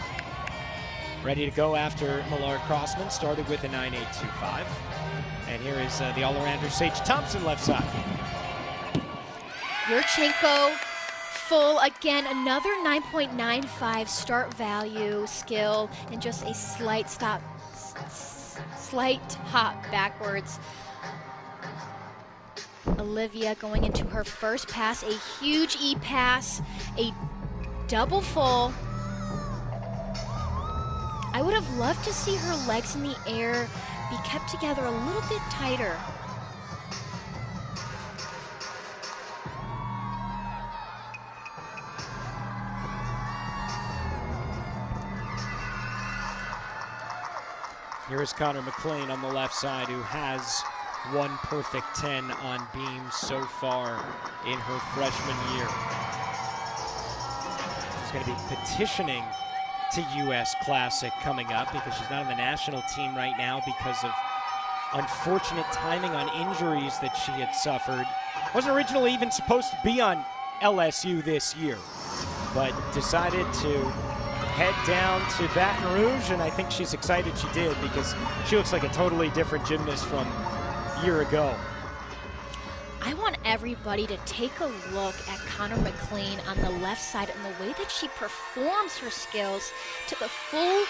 Ready to go after Millard Crossman, started with a 9.825. And here is the all-arounder Sage Thompson left side. Yurchenko full again, another 9.95 start value skill, and just a slight hop backwards. Olivia going into her first pass, a huge E-pass, a double full. I would have loved to see her legs in the air be kept together a little bit tighter. Here is Connor McLean on the left side, who has one perfect 10 on beams so far in her freshman year. She's going to be petitioning to U.S. Classic coming up because she's not on the national team right now because of unfortunate timing on injuries that she had suffered. Wasn't originally even supposed to be on LSU this year, but decided to head down to Baton Rouge, and I think she's excited she did because she looks like a totally different gymnast from a year ago. I want everybody to take a look at Connor McLean on the left side and the way that she performs her skills to the full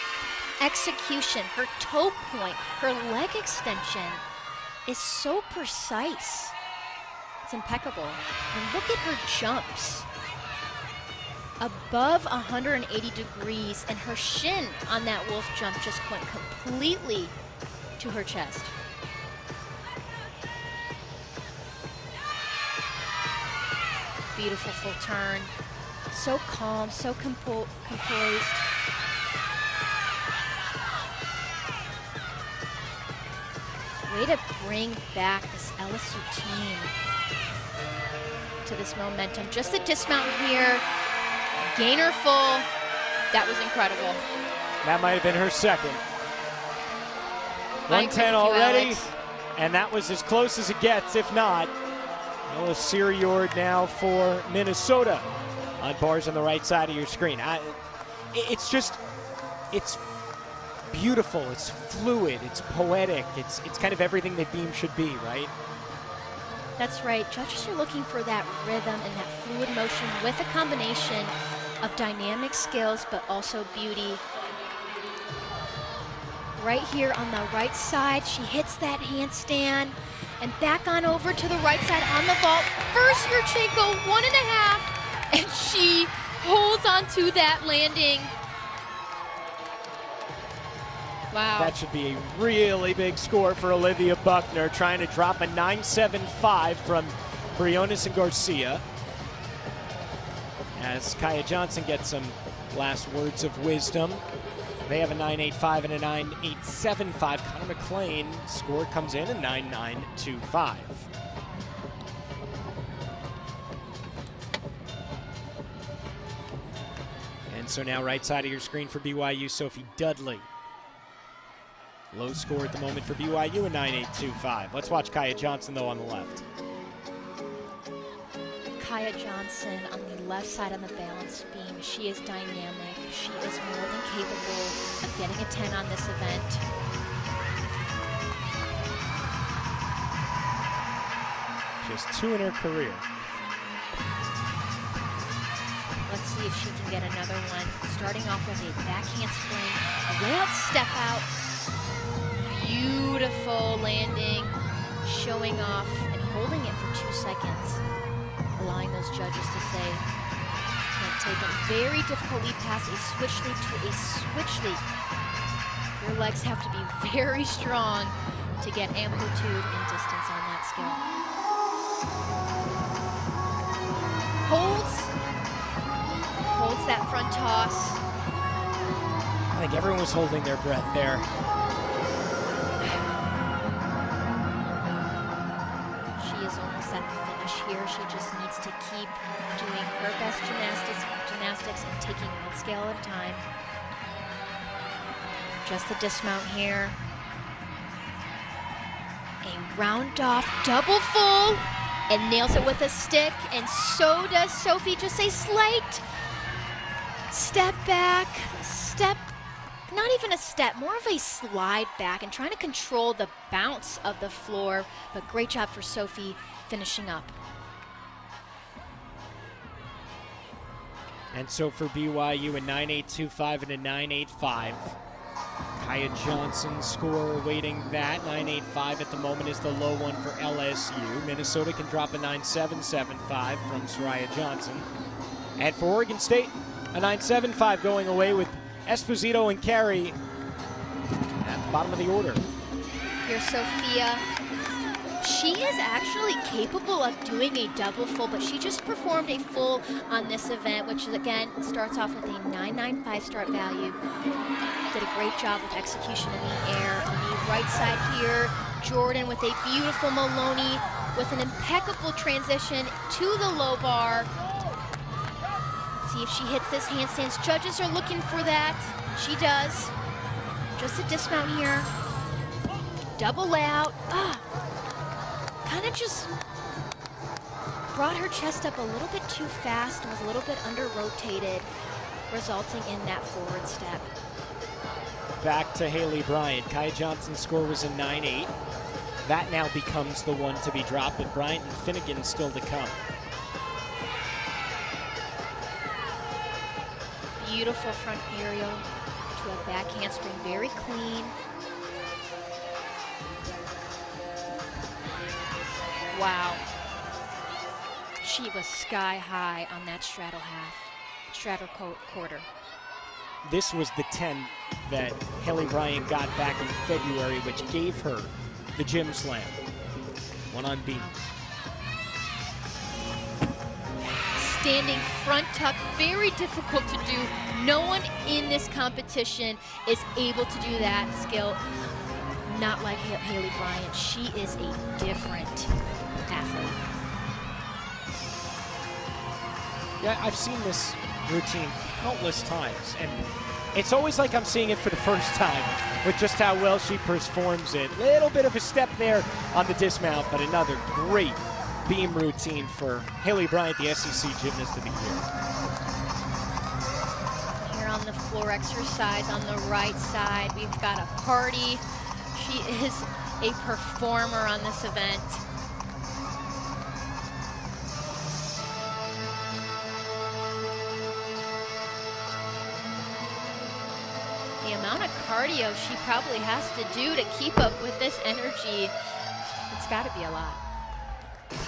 execution, her toe point, her leg extension. is so precise. It's impeccable. And look at her jumps. Above 180 degrees, and her shin on that wolf jump just went completely to her chest. Beautiful full turn. So calm, so composed. Way to bring back this LSU team to this momentum. Just the dismount here. Gainer full. That was incredible. That might have been her second. I agree with 110 you, already, Alex. and that was as close as it gets, if not. Noah Siriord now for Minnesota on bars on the right side of your screen. It's beautiful, it's fluid, it's poetic, it's kind of everything that beam should be, right? That's right. Judges are looking for that rhythm and that fluid motion with a combination of dynamic skills but also beauty. Right here on the right side, she hits that handstand and back on over to the right side on the vault. First Yurchenko, 1.5, and she holds on to that landing. Wow. That should be a really big score for Olivia Buckner, trying to drop a 9.75 from Briones and Garcia. As Kaya Johnson gets some last words of wisdom. They have a 9.85 and a 9.875. Connor McLean score comes in at 9.925. And so now right side of your screen for BYU, Sophie Dudley. Low score at the moment for BYU, a 9.825. Let's watch Kaya Johnson, though, on the left. Kaya Johnson on the left side on the balance beam. She is dynamic. She is more than capable of getting a 10 on this event. Just 2 in her career. Let's see if she can get another one. Starting off with a backhand spring, a layout step out. Beautiful landing, showing off and holding it for 2 seconds, allowing those judges to say, can't take a very difficult lead pass, a switch lead to a switch lead. Your legs have to be very strong to get amplitude and distance on that skill. Holds that front toss. I think everyone was holding their breath there. Here, she just needs to keep doing her best gymnastics and taking one scale at a time. Just the dismount here. A round off double full and nails it with a stick, and so does Sophie. Just a slight step back, not even a step, more of a slide back and trying to control the bounce of the floor, but great job for Sophie finishing up. And so for BYU, a 9.825 and a 9.85. Kaya Johnson's score awaiting that. 9.85 at the moment is the low one for LSU. Minnesota can drop a 9.775 from Soraya Johnson. And for Oregon State, a 9.75 going away with Esposito and Carey at the bottom of the order. Here's Sophia. She is actually capable of doing a double full, but she just performed a full on this event, which is, again, starts off with a 9.95 start value. Did a great job with execution in the air. On the right side here, Jordan with a beautiful Maloney with an impeccable transition to the low bar. Let's see if she hits this handstands. Judges are looking for that. She does. Just a dismount here. Double layout. Kind of just brought her chest up a little bit too fast and was a little bit under-rotated, resulting in that forward step. Back to Haley Bryant. Kaya Johnson's score was a 9.8. That now becomes the one to be dropped, with Bryant and Finnegan still to come. Beautiful front aerial to a back handspring, very clean. Wow. She was sky high on that straddle quarter. This was the 10 that Haley Bryant got back in February, which gave her the gym slam. One on B. Standing front tuck, very difficult to do. No one in this competition is able to do that skill. Not like Haley Bryant. She is a different athlete. Yeah, I've seen this routine countless times, and it's always like I'm seeing it for the first time with just how well she performs it. Little bit of a step there on the dismount, but another great beam routine for Haley Bryant, the SEC Gymnast of the Year. Here on the floor exercise on the right side, we've got a party. She is a performer on this event. The amount of cardio she probably has to do to keep up with this energy, it's got to be a lot.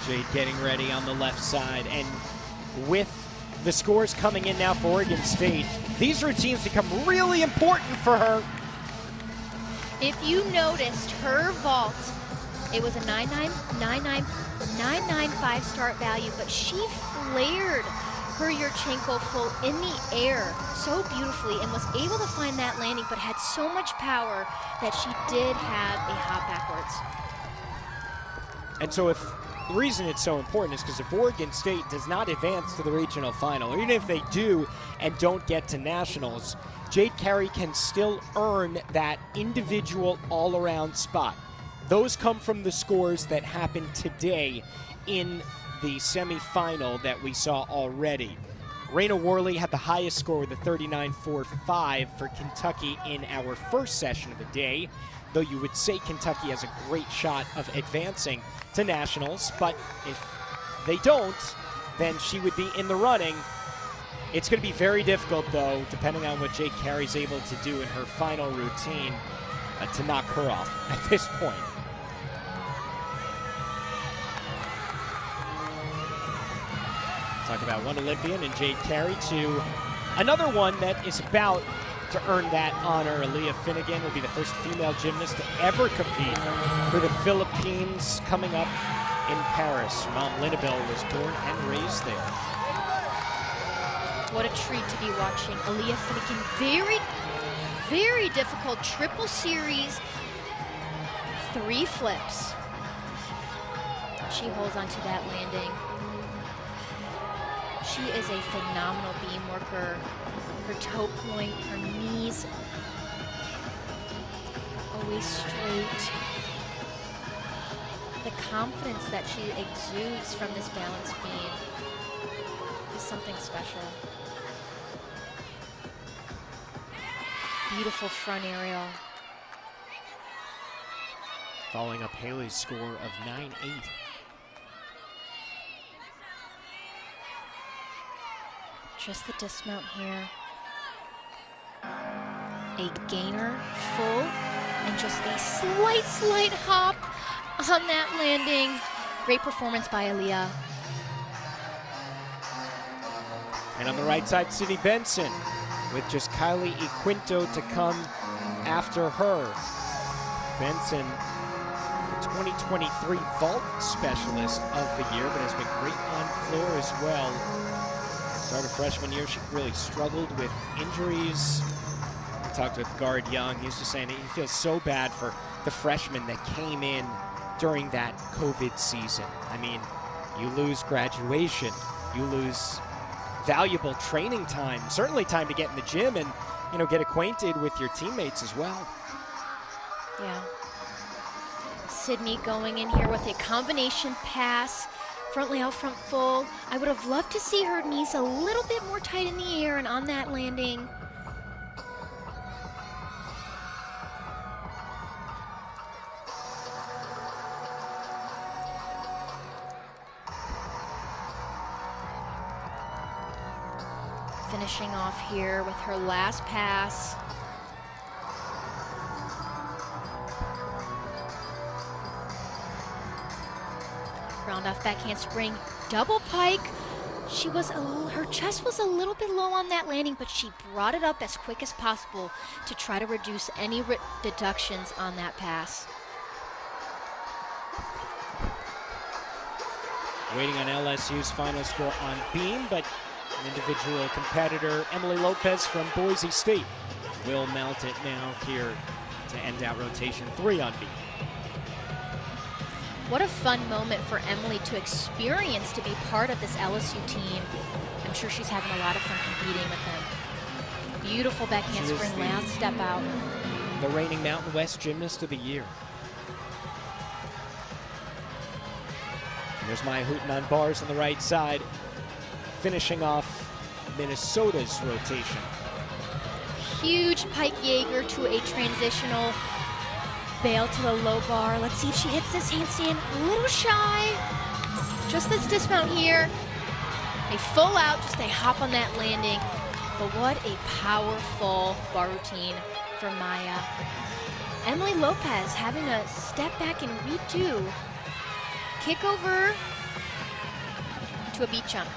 Jade getting ready on the left side, and with the scores coming in now for Oregon State, these routines become really important for her. If you noticed her vault, it was a 995 start value, but she flared her Yurchenko full in the air so beautifully and was able to find that landing, but had so much power that she did have a hop backwards. And so the reason it's so important is because if Oregon State does not advance to the regional final, or even if they do and don't get to nationals, Jade Carey can still earn that individual all-around spot. Those come from the scores that happened today in the semifinal that we saw already. Raina Worley had the highest score with a 39.45 for Kentucky in our first session of the day, though you would say Kentucky has a great shot of advancing to nationals, but if they don't, then she would be in the running. It's going to be very difficult, though, depending on what Jade Carey's able to do in her final routine, to knock her off at this point. Talk about one Olympian and Jade Carey to another one that is about to earn that honor. Aaliyah Finnegan will be the first female gymnast to ever compete for the Philippines coming up in Paris. Mom Linnabelle was born and raised there. What a treat to be watching Aaliyah Finnegan. Very, very difficult triple series, 3 flips. She holds onto that landing. She is a phenomenal beam worker. Her toe point, her knees, always straight. The confidence that she exudes from this balance beam is something special. Beautiful front aerial. Following up Haley's score of 9.8. Just the dismount here. A gainer full and just a slight hop on that landing. Great performance by Aaliyah. And on the right side, Sydney Benson with just Kylie Equinto to come after her. Benson, the 2023 vault specialist of the year, but has been great on floor as well. Started freshman year, she really struggled with injuries. I talked with Guard Young. He's just saying that he feels so bad for the freshmen that came in during that COVID season. I mean, you lose graduation, you lose valuable training time, certainly time to get in the gym and, you know, get acquainted with your teammates as well. Yeah. Sydney going in here with a combination pass. Front layout, front full. I would have loved to see her knees a little bit more tight in the air and on that landing. Finishing off here with her last pass. round off back handspring, double pike. Her chest was a little bit low on that landing, but she brought it up as quick as possible to try to reduce any deductions on that pass. Waiting on LSU's final score on beam, but an individual competitor, Emily Lopez from Boise State, will mount it now here to end out rotation 3 on beam. What a fun moment for Emily to experience, to be part of this LSU team. I'm sure she's having a lot of fun competing with them. Beautiful back handspring, last step out. The reigning Mountain West Gymnast of the Year. And there's Maya Hooten on bars on the right side, finishing off Minnesota's rotation. Huge pike Jaeger to a transitional bail to the low bar. Let's see if she hits this handstand. A little shy. Just this dismount here. A full out, just a hop on that landing. But what a powerful bar routine for Maya. Emily Lopez having a step back and redo. Kick over to a beat jump.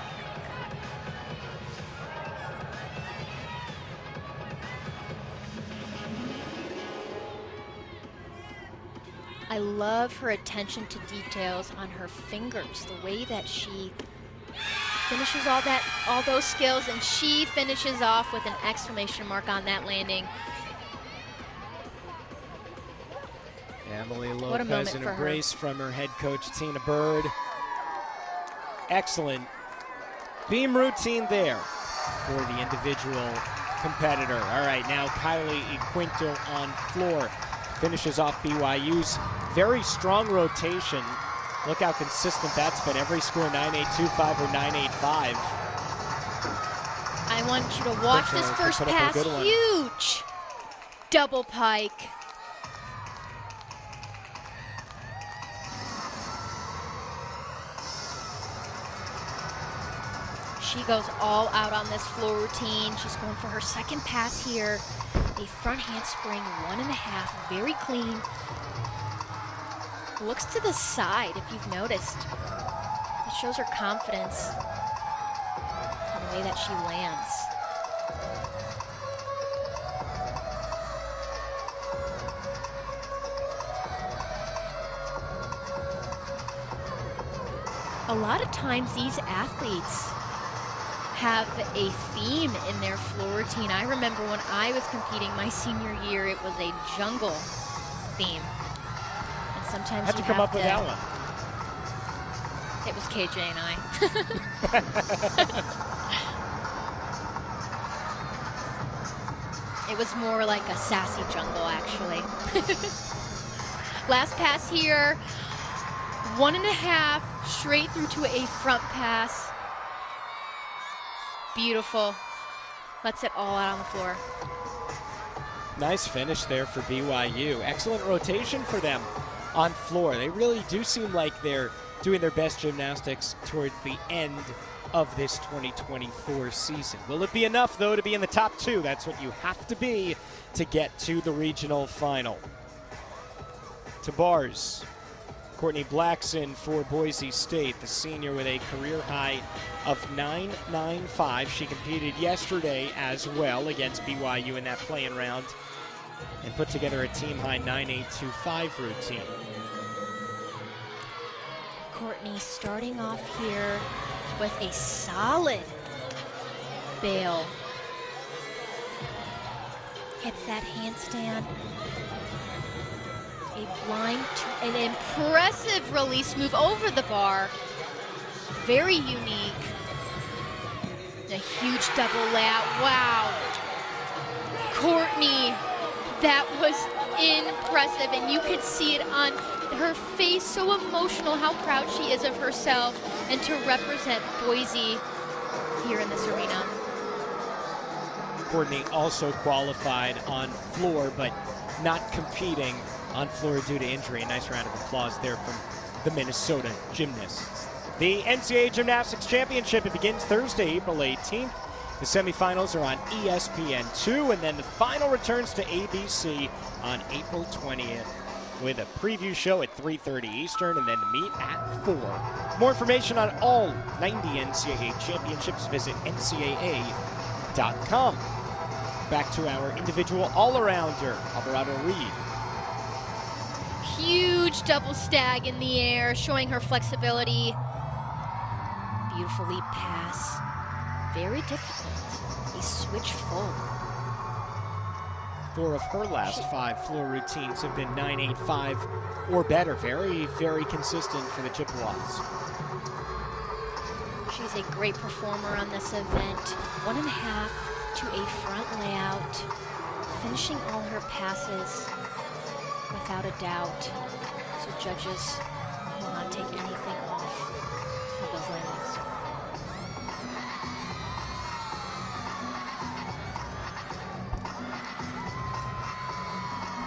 I love her attention to details on her fingers, the way that she finishes all those skills, and she finishes off with an exclamation mark on that landing. Emily Lopez, an embrace from her head coach, Tina Bird. Excellent beam routine there for the individual competitor. All right, now Kylie Equinto on floor. Finishes off BYU's very strong rotation. Look how consistent that's been. Every score 9.825 or 9.85. I want you to watch this first pass. Huge double pike. She goes all out on this floor routine. She's going for her second pass here. A front handspring, 1.5, very clean. Looks to the side, if you've noticed. It shows her confidence in the way that she lands. A lot of times these athletes have a theme in their floor routine. I remember when I was competing my senior year, it was a jungle theme. And sometimes How'd you come up with that one? It was KJ and I. It was more like a sassy jungle, actually. Last pass here, 1.5, straight through to a front pass. Beautiful. Lets it all out on the floor. Nice finish there for BYU. Excellent rotation for them on floor. They really do seem like they're doing their best gymnastics towards the end of this 2024 season. Will it be enough, though, to be in the top 2? That's what you have to be to get to the regional final. To bars. Courtney Blackson for Boise State, the senior with a career high of 9.95. She competed yesterday as well against BYU in that play-in round and put together a team-high 9.825 routine. Courtney starting off here with a solid bail. Hits that handstand. A blind, an impressive release move over the bar. Very unique. A huge double lat. Wow. Courtney, that was impressive, and you could see it on her face, so emotional, how proud she is of herself and to represent Boise here in this arena. Courtney also qualified on floor, but not competing on floor due to injury. A nice round of applause there from the Minnesota gymnasts. The NCAA Gymnastics Championship, it begins Thursday, April 18th. The semifinals are on ESPN2, and then the final returns to ABC on April 20th. with a preview show at 3:30 Eastern and then meet at 4. More information on all 90 NCAA championships, visit ncaa.com. Back to our individual all-arounder, Alvarado Reed. Huge double stag in the air, showing her flexibility. Beautiful leap pass. Very difficult. A switch full. 4 of her last 5 floor routines have been 9.85 or better. Very, very consistent for the Chippewas. She's a great performer on this event. 1.5 to a front layout. Finishing all her passes without a doubt. So judges will not take anything off of those landings.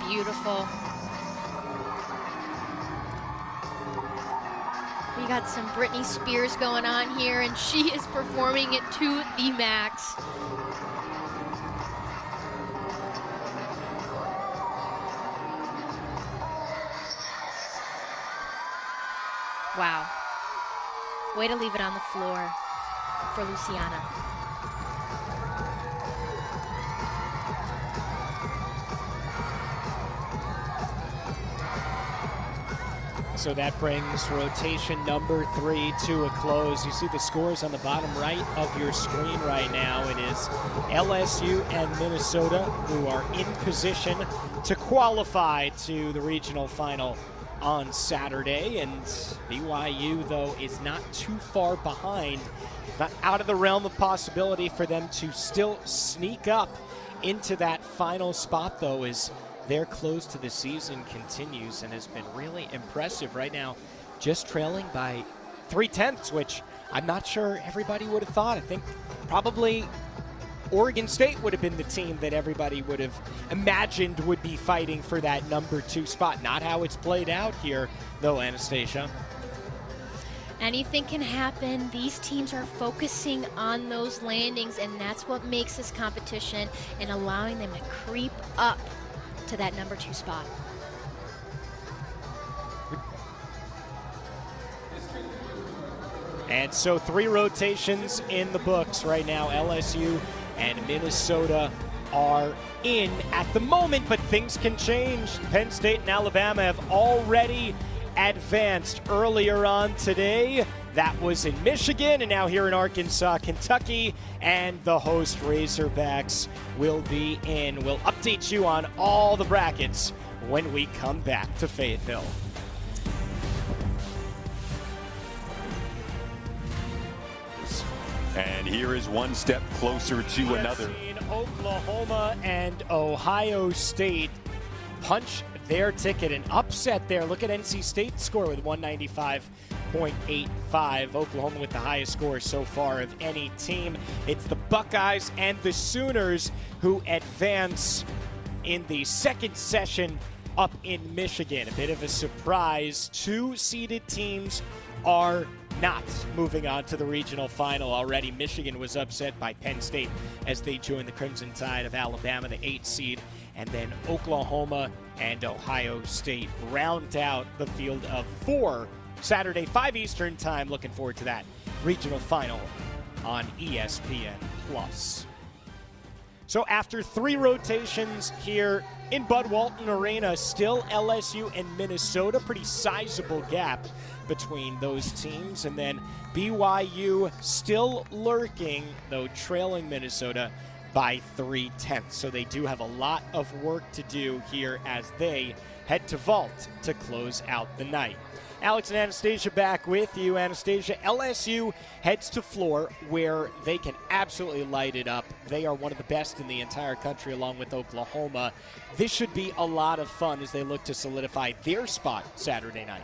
Beautiful. We got some Britney Spears going on here, and she is performing it to the max. Wow. Way to leave it on the floor for Luciana. So that brings rotation number 3 to a close. You see the scores on the bottom right of your screen right now. It is LSU and Minnesota who are in position to qualify to the regional final on Saturday. And BYU, though, is not too far behind. It's not out of the realm of possibility for them to still sneak up into that final spot, though, as their close to the season continues and has been really impressive right now, just trailing by 0.3, which I'm not sure everybody would have thought. I think probably Oregon State would have been the team that everybody would have imagined would be fighting for that number 2 spot. Not how it's played out here, though, Anastasia. Anything can happen. These teams are focusing on those landings, and that's what makes this competition and allowing them to creep up to that number 2 spot. And so 3 rotations in the books right now. LSU and Minnesota are in at the moment, but things can change. Penn State and Alabama have already advanced earlier on today. That was in Michigan, and now here in Arkansas, Kentucky, and the host Razorbacks will be in. We'll update you on all the brackets when we come back to Fayetteville. And here is one step closer to another. Oklahoma and Ohio State punch their ticket, an upset there. Look at NC State's score with 195.85. Oklahoma with the highest score so far of any team. It's the Buckeyes and the Sooners who advance in the second session up in Michigan. A bit of a surprise. 2 seeded teams are not moving on to the regional final already. Michigan was upset by Penn State as they joined the Crimson Tide of Alabama, the 8th seed. And then Oklahoma and Ohio State round out the field of 4 Saturday, 5 Eastern time. Looking forward to that regional final on ESPN+. So after 3 rotations here in Bud Walton Arena, still LSU and Minnesota. Pretty sizable gap between those teams. And then BYU still lurking, though trailing Minnesota by 0.3. So they do have a lot of work to do here as they head to Vault to close out the night. Alex and Anastasia back with you. Anastasia, LSU heads to Floor, where they can absolutely light it up. They are one of the best in the entire country, along with Oklahoma. This should be a lot of fun as they look to solidify their spot Saturday night.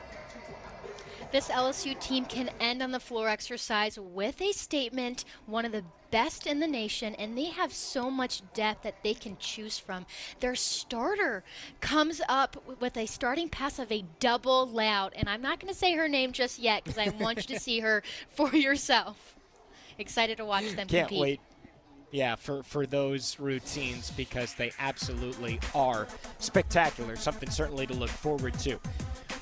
This LSU team can end on the floor exercise with a statement, one of the best in the nation, and they have so much depth that they can choose from. Their starter comes up with a starting pass of a double layout, and I'm not going to say her name just yet because I want you to see her for yourself. Excited to watch them compete. Can't wait. Yeah, for those routines, because they absolutely are spectacular. Something certainly to look forward to.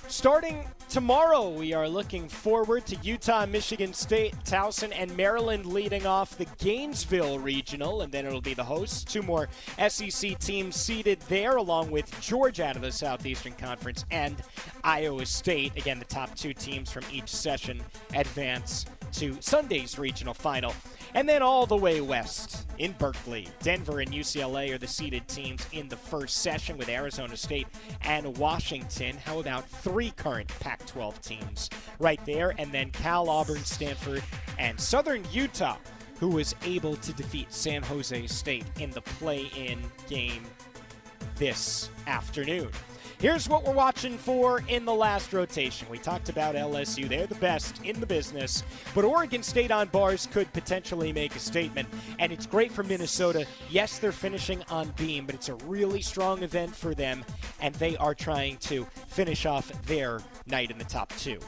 Starting tomorrow, we are looking forward to Utah, Michigan State, Towson, and Maryland leading off the Gainesville Regional, and then it'll be the hosts. 2 more SEC teams seeded there, along with Georgia out of the Southeastern Conference and Iowa State. Again, the top 2 teams from each session advance to Sunday's regional final. And then all the way west in Berkeley, Denver and UCLA are the seeded teams in the first session, with Arizona State and Washington. How about 3 current Pac-12 teams right there? And then Cal, Auburn, Stanford, and Southern Utah, who was able to defeat San Jose State in the play-in game this afternoon. Here's what we're watching for in the last rotation. We talked about LSU. They're the best in the business. But Oregon State on bars could potentially make a statement. And it's great for Minnesota. Yes, they're finishing on beam, but it's a really strong event for them. And they are trying to finish off their night in the top 2.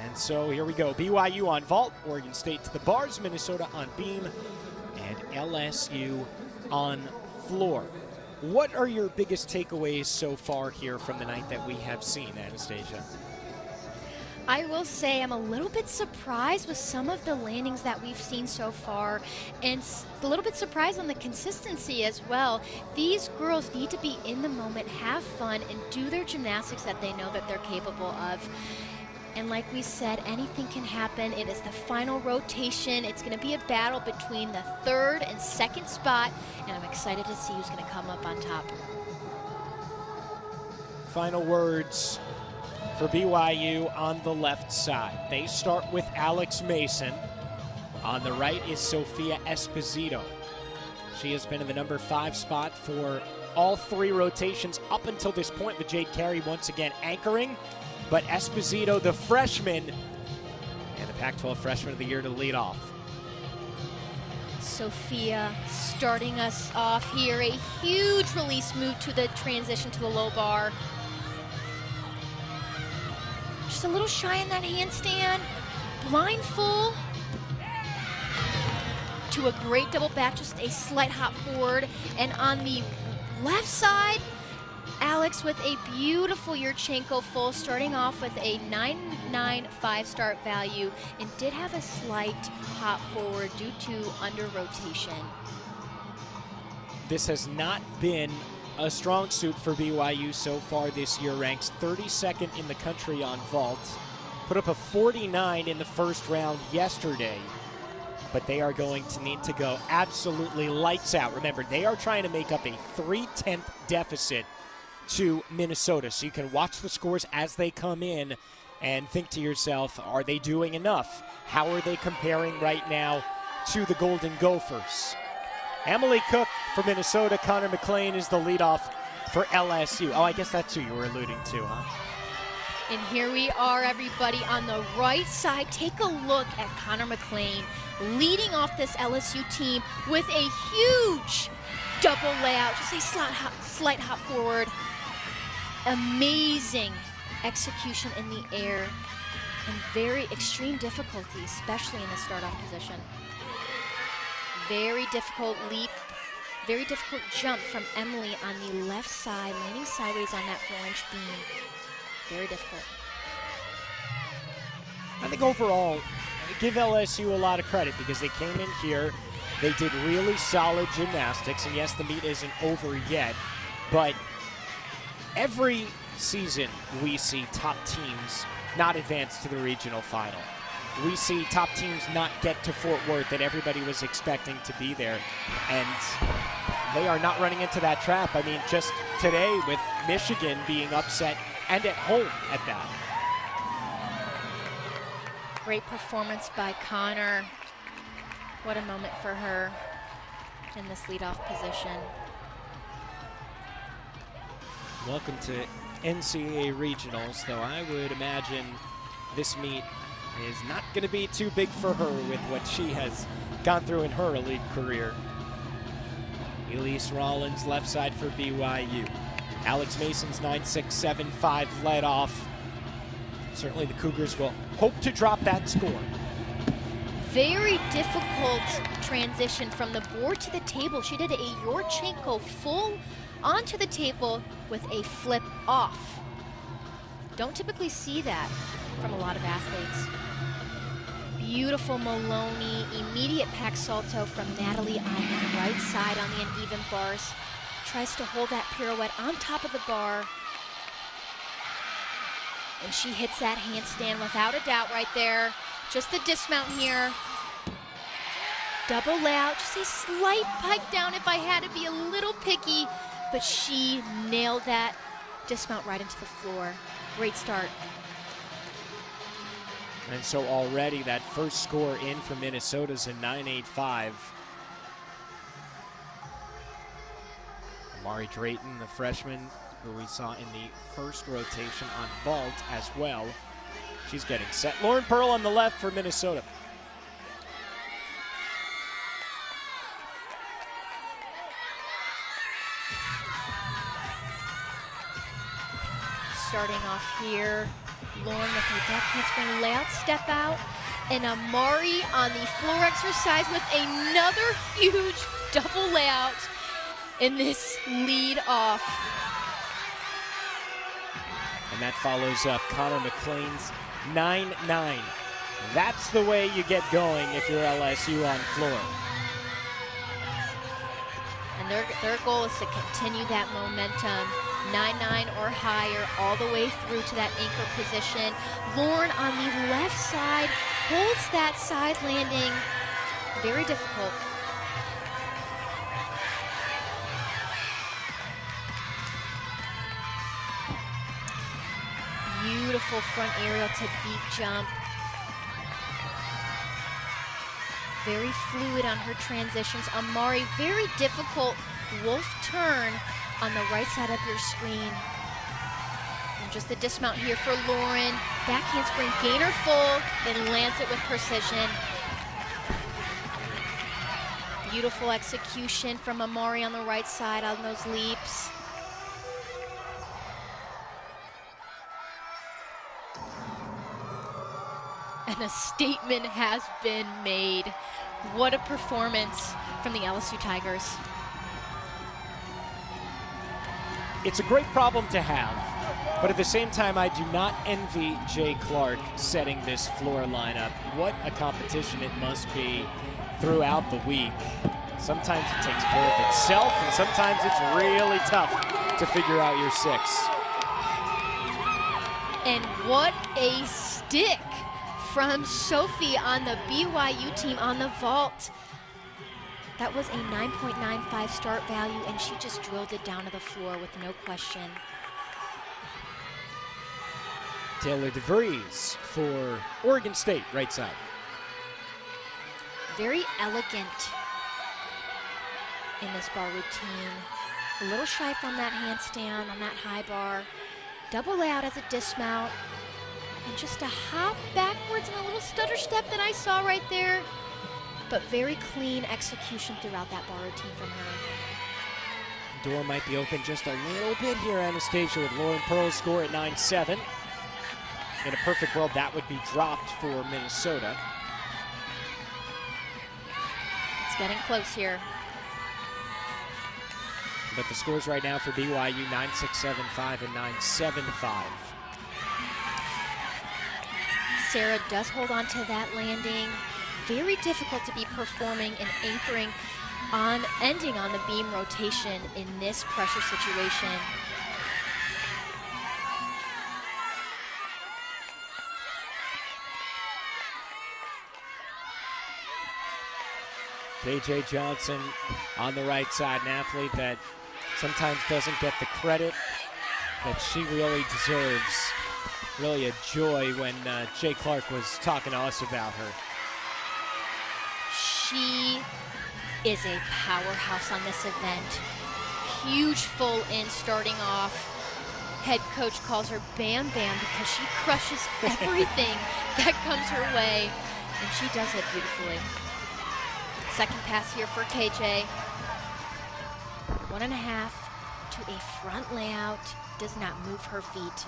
And so here we go. BYU on vault, Oregon State to the bars, Minnesota on beam, and LSU on floor. What are your biggest takeaways so far here from the night that we have seen, Anastasia? I will say I'm a little bit surprised with some of the landings that we've seen so far, and a little bit surprised on the consistency as well. These girls need to be in the moment, have fun, and do their gymnastics that they know that they're capable of. And like we said, anything can happen. It is the final rotation. It's going to be a battle between the 3rd and 2nd spot, and I'm excited to see who's going to come up on top. Final words for BYU on the left side. They start with Alex Mason. On the right is Sophia Esposito. She has been in the number 5 spot for all 3 rotations up until this point, with Jade Carey once again anchoring. But Esposito, the freshman, and the Pac-12 Freshman of the Year to lead off. Sophia starting us off here. A huge release move to the transition to the low bar. Just a little shy in that handstand. Blindfold to a great double back, just a slight hop forward. And on the left side, Alex with a beautiful Yurchenko full, starting off with a 9.95 start value, and did have a slight hop forward due to under rotation. This has not been a strong suit for BYU so far this year. Ranks 32nd in the country on vault. Put up a 49 in the first round yesterday. But they are going to need to go absolutely lights out. Remember, they are trying to make up a 3/10 deficit to Minnesota. So you can watch the scores as they come in and think to yourself, are they doing enough? How are they comparing right now to the Golden Gophers? Emily Cook for Minnesota. Connor McLean is the leadoff for LSU. Oh, I guess that's who you were alluding to, huh? And here we are, everybody, on the right side. Take a look at Connor McLean leading off this LSU team with a huge double layout, just a slight hop forward. Amazing execution in the air and very extreme difficulty, especially in the start-off position. Very difficult leap, very difficult jump from Emily on the left side, landing sideways on that 4-inch beam. Very difficult. I think overall, give LSU a lot of credit because they came in here, they did really solid gymnastics, and yes, the meet isn't over yet, but every season we see top teams not advance to the regional final. We see top teams not get to Fort Worth that everybody was expecting to be there, and they are not running into that trap. I mean, just today with Michigan being upset and at home at that. Great performance by Connor. What a moment for her in this leadoff position. Welcome to NCAA regionals, though I would imagine this meet is not going to be too big for her with what she has gone through in her elite career. Elise Rollins left side for BYU. Alex Mason's 9.675 led off. Certainly the Cougars will hope to drop that score. Very difficult transition from the board to the table. She did a Yurchenko full onto the table with a flip off. Don't typically see that from a lot of athletes. Beautiful Maloney, immediate pack salto from Natalie on the right side on the uneven bars. Tries to hold that pirouette on top of the bar. And she hits that handstand without a doubt right there. Just the dismount here. Double layout, just a slight pike down if I had to be a little picky, but she nailed that dismount right into the floor. Great start. And so already that first score in for Minnesota's a 9.85. Amari Drayton, the freshman, who we saw in the first rotation on vault as well. She's getting set. Lauren Pearl on the left for Minnesota. Starting off here, Lauren with her back handspring layout, step out, and Amari on the floor exercise with another huge double layout in this lead off. And that follows up Connor McLean's 9-9. That's the way you get going if you're LSU on floor. And their goal is to continue that momentum. 9-9 or higher all the way through to that anchor position. Lauren on the left side holds that side landing. Very difficult. Beautiful front aerial to beat jump. Very fluid on her transitions. Amari, very difficult wolf turn on the right side of your screen. And just the dismount here for Lauren. Back handspring, gainer full, then lands it with precision. Beautiful execution from Amari on the right side on those leaps. And a statement has been made. What a performance from the LSU Tigers. It's a great problem to have, but at the same time, I do not envy Jay Clark setting this floor lineup. What a competition it must be throughout the week. Sometimes it takes care of itself, and sometimes it's really tough to figure out your six. And what a stick from Sophie on the BYU team on the vault. That was a 9.95 start value, and she just drilled it down to the floor with no question. Taylor DeVries for Oregon State, right side. Very elegant in this bar routine. A little shy from that handstand on that high bar. Double layout as a dismount. And just a hop backwards and a little stutter step that I saw right there. But very clean execution throughout that bar routine from her. Door might be open just a little bit here, Anastasia, with Lauren Pearl's score at 9-7. In a perfect world, that would be dropped for Minnesota. It's getting close here. But the scores right now for BYU, 9-6-7-5 and 9-7-5. Sarah does hold on to that landing. Very difficult to be performing and anchoring on, ending on the beam rotation in this pressure situation. KJ Johnson on the right side, an athlete that sometimes doesn't get the credit that she really deserves. Really a joy when Jay Clark was talking to us about her. She is a powerhouse on this event. Huge full in starting off. Head coach calls her Bam Bam because she crushes everything that comes her way, and she does it beautifully. Second pass here for KJ. 1.5 to a front layout. Does not move her feet.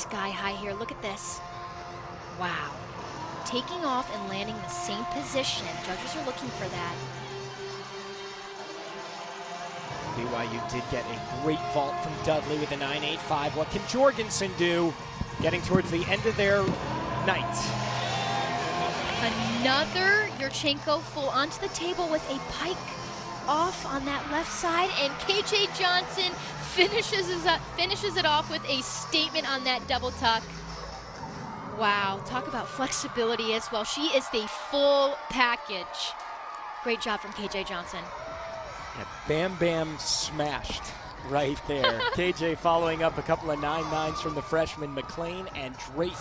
sky high here. Look at this. Wow. Taking off and landing the same position. Judges are looking for that. BYU did get a great vault from Dudley with a 9.85. What can Jorgensen do? Getting towards the end of their night. Another Yurchenko full onto the table with a pike off on that left side, and KJ Johnson finishes it off with a statement on that double tuck. Wow, talk about flexibility as well. She is the full package. Great job from KJ Johnson. Yeah, Bam Bam smashed right there. KJ following up a couple of 9.9s from the freshmen McLean and Drayton.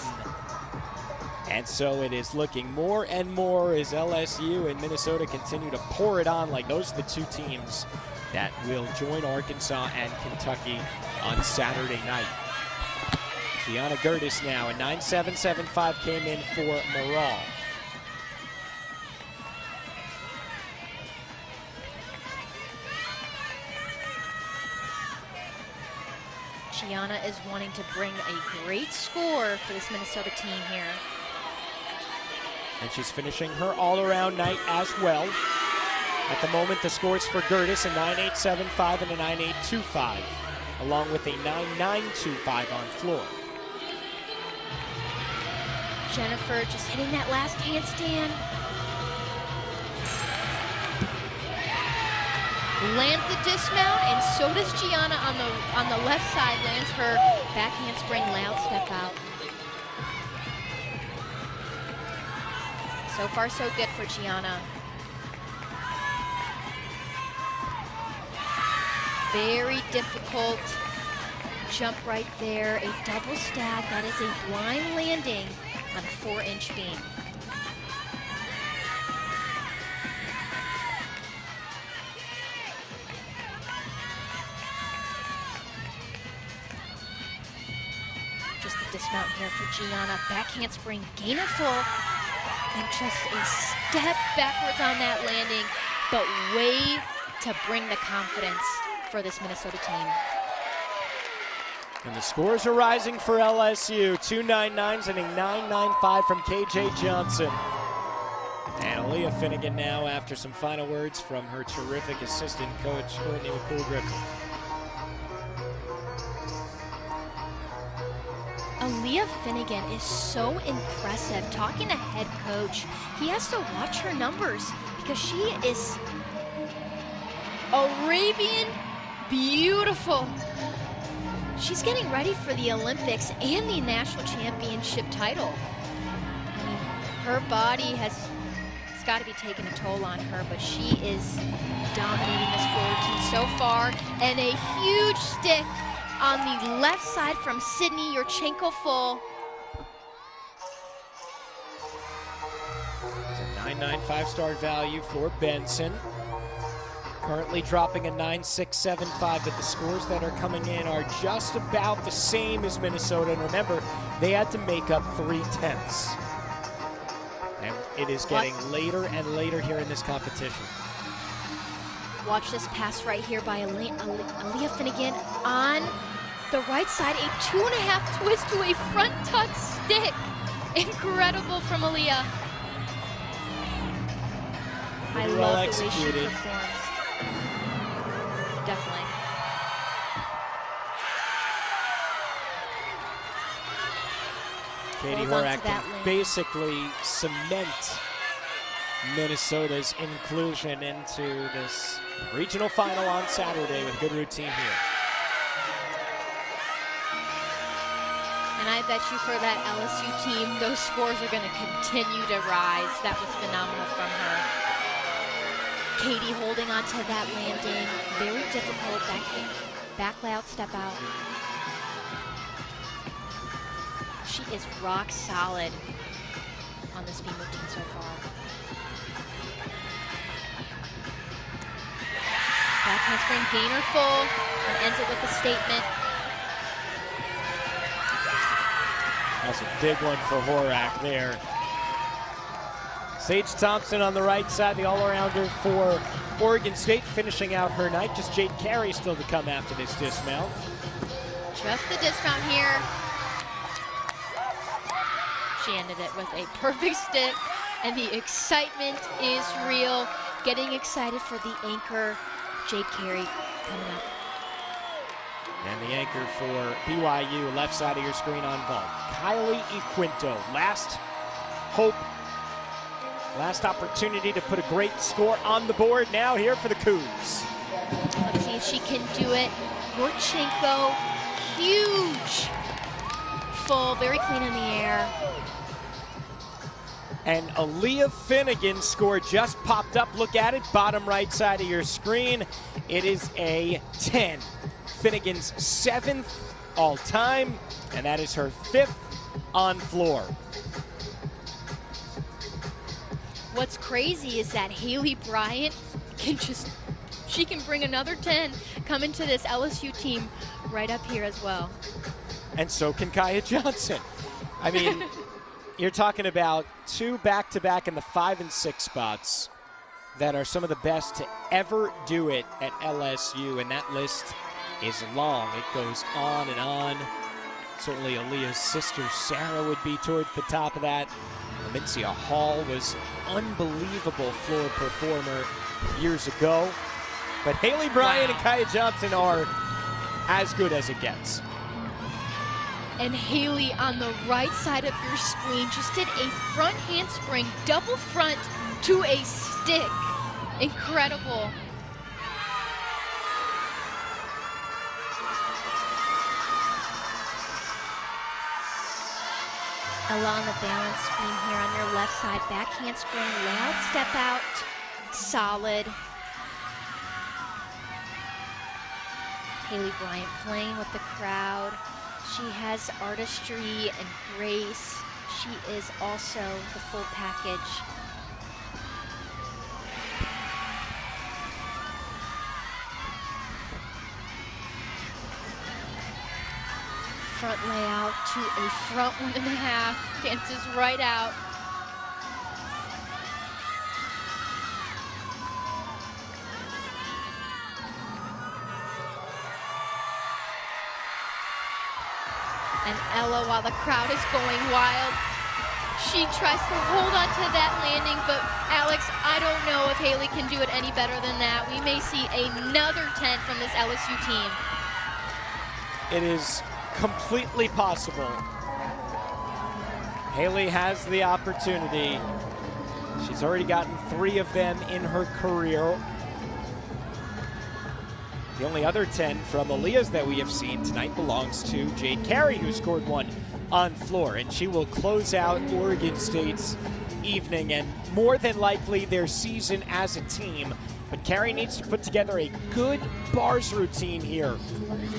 And so it is looking more and more as LSU and Minnesota continue to pour it on. Like, those are the two teams that will join Arkansas and Kentucky on Saturday night. Gianna Gertis now, a 9.775 came in for Morale. Gianna is wanting to bring a great score for this Minnesota team here. And she's finishing her all-around night as well. At the moment, the scores for Gertis, a 9.875 and a 9.825, along with a 9.925 on floor. Jennifer just hitting that last handstand. Lands the dismount, and so does Gianna on the left side. Lands her back handspring loud step out. So far, so good for Gianna. Very difficult jump right there. A double stack. That is a blind landing on a 4-inch beam. Just a dismount here for Gianna. Back handspring, gainer full, and just a step backwards on that landing, but way to bring the confidence for this Minnesota team. And the scores are rising for LSU. 2 9.9s and a 9.95 from KJ Johnson. And Aaliyah Finnegan now, after some final words from her terrific assistant coach, Courtney McCool-Griffin. Aaliyah Finnegan is so impressive. Talking to head coach, he has to watch her numbers because she is Arabian beautiful. She's getting ready for the Olympics and the national championship title. I mean, her body it's got to be taking a toll on her, but she is dominating this forward team so far. And a huge stick on the left side from Sydney Yurchenko full. It's a 9.9 5-star value for Benson. Currently dropping a 9.675, but the scores that are coming in are just about the same as Minnesota. And remember, they had to make up 3/10. And it is getting later and later here in this competition. Watch this pass right here by Aaliyah Finnegan on the right side. A 2.5 twist to a front tuck stick. Incredible from Aaliyah. I love the way she performs. Definitely. Katie Horak can basically cement Minnesota's inclusion into this regional final on Saturday with a good routine here. And I bet you for that LSU team, those scores are going to continue to rise. That was phenomenal from her. Katie holding on to that landing. Very difficult back layout step out. She is rock solid on this beam routine so far. Back handspring gainer full and ends it with a statement. That's a big one for Horak there. Sage Thompson on the right side, the all-arounder for Oregon State, finishing out her night. Just Jade Carey still to come after this dismount. Just the dismount here. landed it with a perfect stick, and the excitement is real. Getting excited for the anchor, Jake Carey, coming up. And the anchor for BYU, left side of your screen on vault, Kylie Equinto. Last hope, last opportunity to put a great score on the board. Now here for the Cougs. Let's see if she can do it. Yurchenko, huge. Full, very clean in the air. And Aaliyah Finnegan score just popped up. Look at it, bottom right side of your screen. It is a 10. Finnegan's 7th all time, and that is her 5th on floor. What's crazy is that Haley Bryant she can bring another 10 coming to this LSU team right up here as well. And so can Kaya Johnson. I mean, you're talking about 2 back-to-back in the 5 and 6 spots that are some of the best to ever do it at LSU, and that list is long. It goes on and on. Certainly Aaliyah's sister Sarah would be towards the top of that. Amincia Hall was unbelievable floor performer years ago. But Haley Bryant and Kaya Johnson are as good as it gets. And Haley on the right side of your screen just did a front handspring, double front to a stick. Incredible. Ella on the balance beam here on your left side, back handspring, loud step out, solid. Haley Bryant playing with the crowd. She has artistry and grace. She is also the full package. Front layout to a front 1.5, dances right out. And Ella, while the crowd is going wild, she tries to hold on to that landing, but Alex, I don't know if Haley can do it any better than that. We may see another 10 from this LSU team. It is completely possible. Haley has the opportunity. She's already gotten 3 of them in her career. The only other 10 from Aaliyah's that we have seen tonight belongs to Jade Carey, who scored 1 on floor, and she will close out Oregon State's evening and more than likely their season as a team. But Carey needs to put together a good bars routine here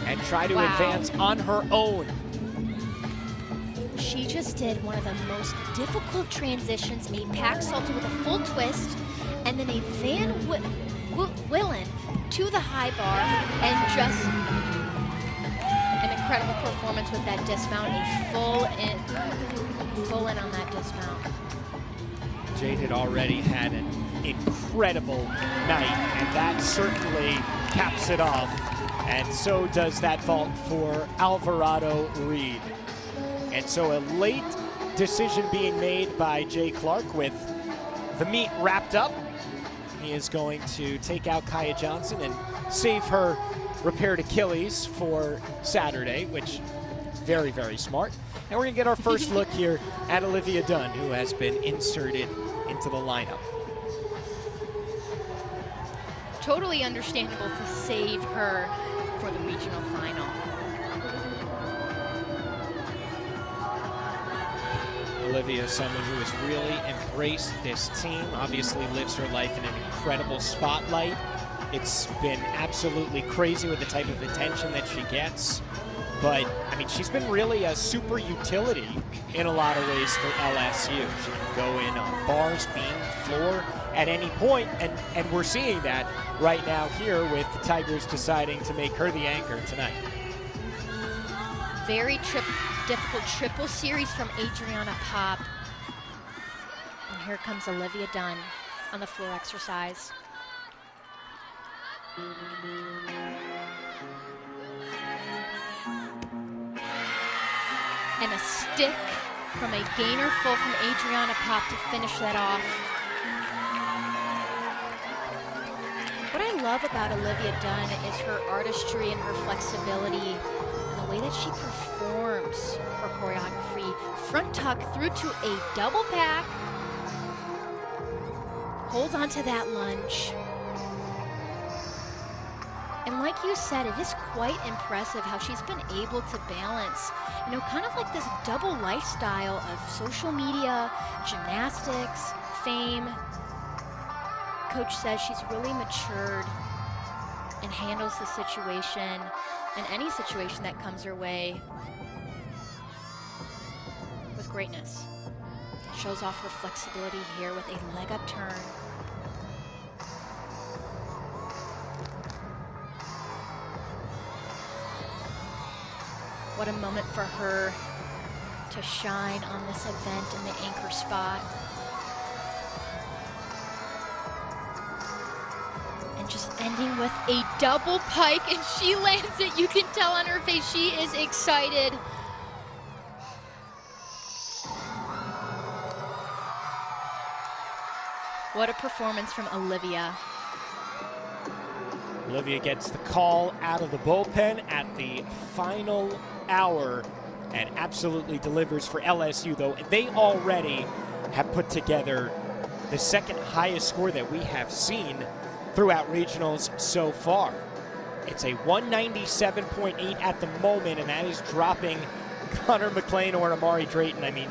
and try to advance on her own. She just did one of the most difficult transitions, a pack salto with a full twist, and then a Van Willen to the high bar, and just an incredible performance with that dismount, a full in on that dismount. Jade had already had an incredible night, and that certainly caps it off. And so does that vault for Alvarado Reed. And so a late decision being made by Jay Clark with the meet wrapped up. He is going to take out Kaya Johnson and save her repaired Achilles for Saturday, which very, very smart. And we're gonna get our first look here at Olivia Dunn, who has been inserted into the lineup. Totally understandable to save her for the regional final. Olivia is someone who has really embraced this team, obviously lives her life in an incredible spotlight. It's been absolutely crazy with the type of attention that she gets. But, I mean, she's been really a super utility in a lot of ways for LSU. She can go in on bars, beam, floor at any point, and we're seeing that right now here with the Tigers deciding to make her the anchor tonight. Very difficult triple series from Adriana Pop. And here comes Olivia Dunn on the floor exercise. And a stick from a gainer full from Adriana Pop to finish that off. What I love about Olivia Dunn is her artistry and her flexibility and the way that she performs her choreography. Front tuck through to a double pack. Holds onto that lunge. And like you said, it is quite impressive how she's been able to balance, you know, kind of like this double lifestyle of social media, gymnastics, fame. Coach says she's really matured and handles the situation and any situation that comes her way with greatness. Shows off her flexibility here with a leg up turn. What a moment for her to shine on this event in the anchor spot. And just ending with a double pike, and she lands it. You can tell on her face she is excited. What a performance from Olivia. Olivia gets the call out of the bullpen at the final hour and absolutely delivers for LSU, though they already have put together the second highest score that we have seen throughout regionals so far. It's a 197.8 at the moment, and that is dropping Connor McLean or Amari Drayton. I mean,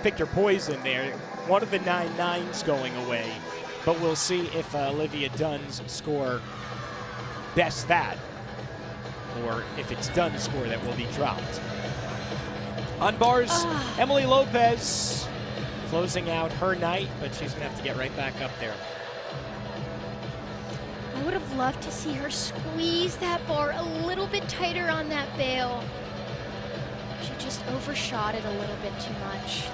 pick your poison there. One of the 9-9s going away, but we'll see if Olivia Dunn's score bests that, or if it's Dunn's score that will be dropped. On bars, Emily Lopez closing out her night, but she's gonna have to get right back up there. I would have loved to see her squeeze that bar a little bit tighter on that bail. She just overshot it a little bit too much.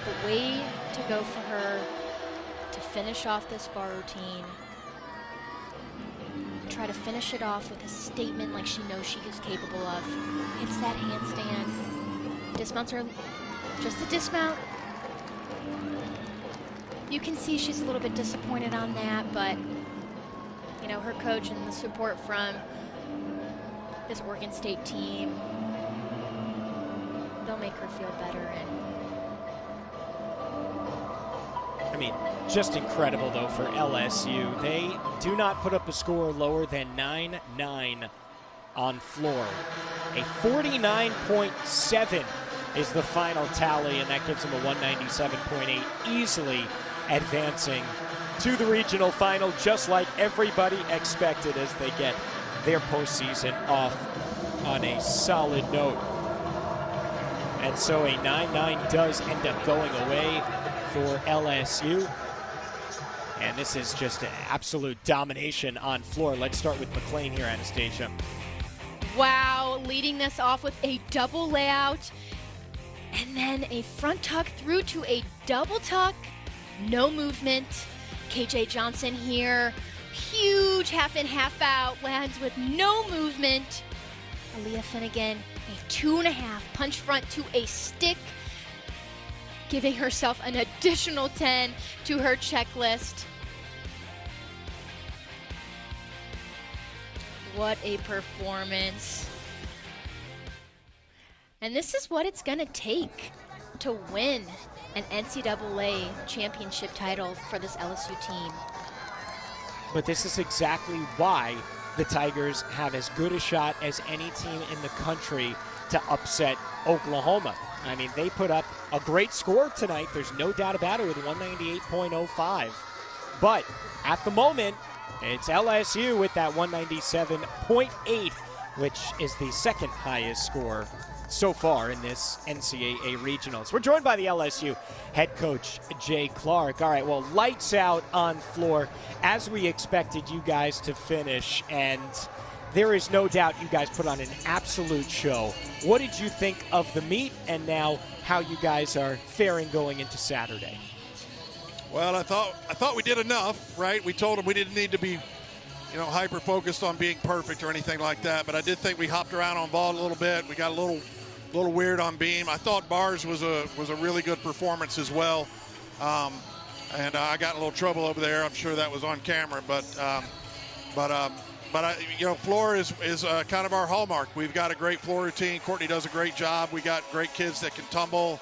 The way to go for her to finish off this bar routine, try to finish it off with a statement like she knows she is capable of. Hits that handstand. Dismounts her, just a dismount. You can see she's a little bit disappointed on that, but you know, her coach and the support from this Oregon State team, they'll make her feel better. And I mean, just incredible, though, for LSU. They do not put up a score lower than 9-9 on floor. A 49.7 is the final tally, and that gives them a 197.8, easily advancing to the regional final, just like everybody expected, as they get their postseason off on a solid note. And so a 9-9 does end up going away for LSU. And this is just an absolute domination on floor. Let's start with McLean here, Anastasia. wow, leading this off with a double layout and then a front tuck through to a double tuck. No movement. KJ Johnson here. Huge half in, half out. Lands with no movement. Aaliyah Finnegan, a 2.5 punch front to a stick, giving herself an additional 10 to her checklist. What a performance. And this is what it's gonna take to win an NCAA championship title for this LSU team. But this is exactly why the Tigers have as good a shot as any team in the country to upset Oklahoma. I mean, they put up a great score tonight. There's no doubt about it with 198.05. But at the moment, it's LSU with that 197.8, which is the second highest score so far in this NCAA regionals. We're joined by the LSU head coach, Jay Clark. All right, well, lights out on floor as we expected you guys to finish, and there is no doubt you guys put on an absolute show. What did you think of the meet, and now how you guys are faring going into Saturday? Well, I thought we did enough, right? We told them we didn't need to be, hyper-focused on being perfect or anything like that, but I did think we hopped around on vault a little bit. We got a little little weird on beam. I thought bars was a really good performance as well. And I got in a little trouble over there. I'm sure that was on camera, but floor is kind of our hallmark. We've got a great floor routine. Courtney does a great job. We got great kids that can tumble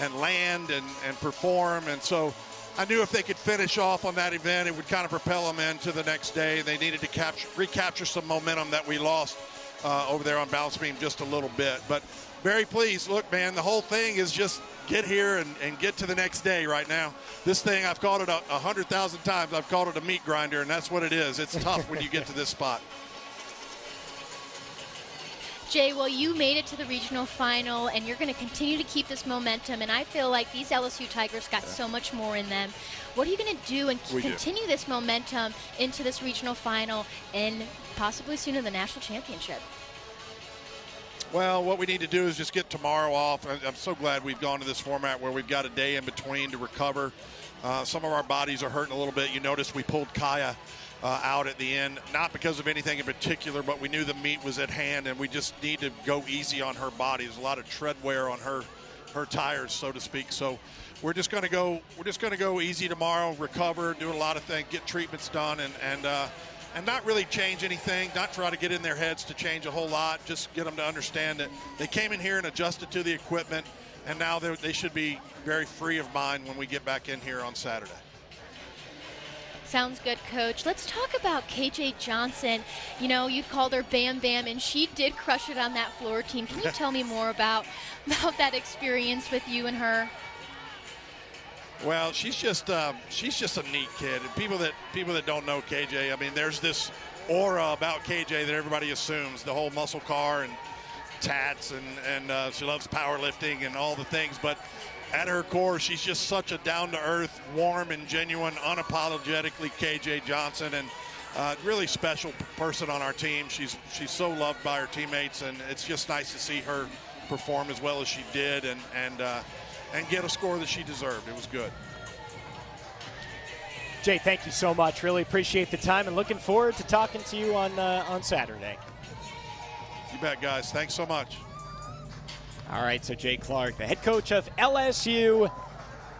and land and perform. And so I knew if they could finish off on that event, it would kind of propel them into the next day. They needed to recapture some momentum that we lost over there on balance beam just a little bit. But very pleased. Look, man, the whole thing is just get here and get to the next day right now. This thing, I've called it 100,000 times. I've called it a meat grinder, and that's what it is. It's tough when you get to this spot. Jay, well, you made it to the regional final, and you're going to continue to keep this momentum, and I feel like these LSU Tigers got so much more in them. What are you going to do and continue this momentum into this regional final and possibly soon in the national championship? Well, what we need to do is just get tomorrow off. I'm so glad we've gone to this format where we've got a day in between to recover. Some of our bodies are hurting a little bit. You notice we pulled Kaya out at the end, not because of anything in particular, but we knew the meet was at hand, and we just need to go easy on her body. There's a lot of tread wear on her tires, so to speak. So we're just going to go easy tomorrow, recover, do a lot of things, get treatments done, and not really change anything, not try to get in their heads to change a whole lot, just get them to understand that they came in here and adjusted to the equipment, and now they should be very free of mind when we get back in here on Saturday. Sounds good, Coach. Let's talk about KJ Johnson. You know, you called her Bam Bam, and she did crush it on that floor team. Can you tell me more about that experience with you and her? Well, she's just a neat kid. And people that don't know KJ, I mean, there's this aura about KJ that everybody assumes, the whole muscle car and tats, and she loves powerlifting and all the things. But at her core, she's just such a down-to-earth, warm and genuine, unapologetically KJ Johnson, and really special person on our team. She's so loved by her teammates, and it's just nice to see her perform as well as she did, and get a score that she deserved. It was good. Jay, thank you so much. Really appreciate the time, and looking forward to talking to you on Saturday. You bet, guys. Thanks so much. All right, so Jay Clark, the head coach of LSU,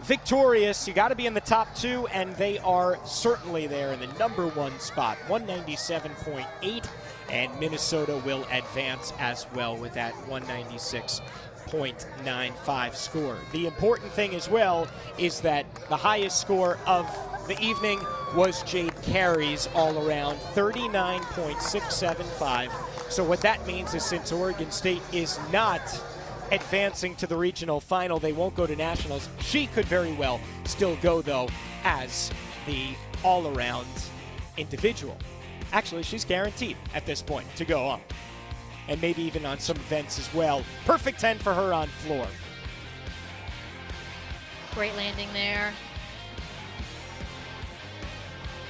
victorious. You got to be in the top two, and they are certainly there in the number one spot, 197.8, and Minnesota will advance as well with that 196.95 score. The important thing as well is that the highest score of the evening was Jade Carey's all around, 39.675. So what that means is since Oregon State is not advancing to the regional final, they won't go to nationals. She could very well still go, though, as the all-around individual. Actually, she's guaranteed at this point to go on, and maybe even on some events as well. Perfect 10 for her on floor. Great landing there.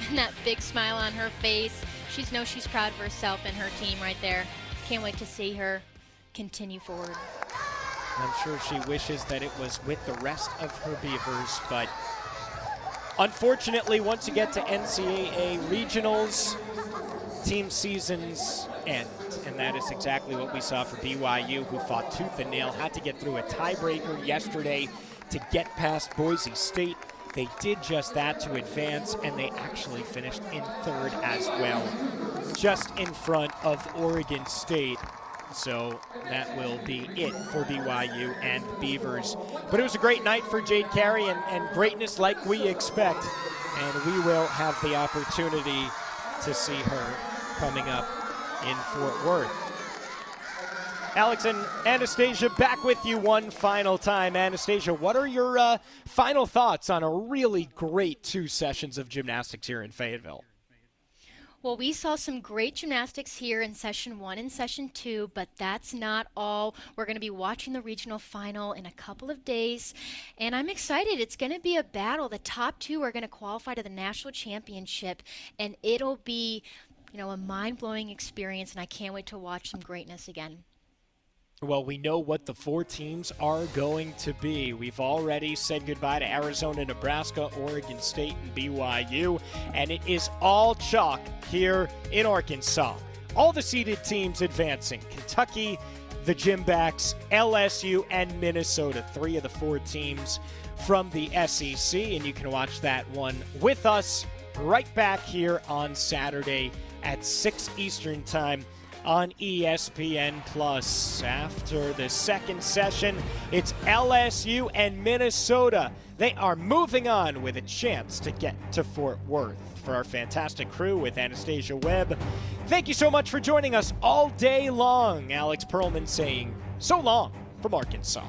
And that big smile on her face. She knows she's proud of herself and her team right there. Can't wait to see her continue forward. I'm sure she wishes that it was with the rest of her Beavers, but unfortunately, once you get to NCAA regionals, team seasons end, and that is exactly what we saw for BYU, who fought tooth and nail, had to get through a tiebreaker yesterday to get past Boise State. They did just that to advance, and they actually finished in third as well, just in front of Oregon State. So that will be it for BYU and Beavers. But it was a great night for Jade Carey, and greatness like we expect. And we will have the opportunity to see her coming up in Fort Worth. Alex and Anastasia back with you one final time. Anastasia, what are your final thoughts on a really great 2 sessions of gymnastics here in Fayetteville? Well, we saw some great gymnastics here in session 1 and session 2, but that's not all. We're going to be watching the regional final in a couple of days, and I'm excited. It's going to be a battle. The top 2 are going to qualify to the national championship, and it'll be, a mind-blowing experience, and I can't wait to watch some greatness again. Well, we know what the 4 teams are going to be. We've already said goodbye to Arizona, Nebraska, Oregon State, and BYU, and it is all chalk here in Arkansas. All the seeded teams advancing. Kentucky, the Gymbacks, LSU, and Minnesota, 3 of the 4 teams from the SEC, and you can watch that one with us right back here on Saturday at 6 Eastern Time on ESPN+. After the second session, it's LSU and Minnesota. They are moving on with a chance to get to Fort Worth. For our fantastic crew with Anastasia Webb, thank you so much for joining us all day long. Alex Perlman saying so long from Arkansas.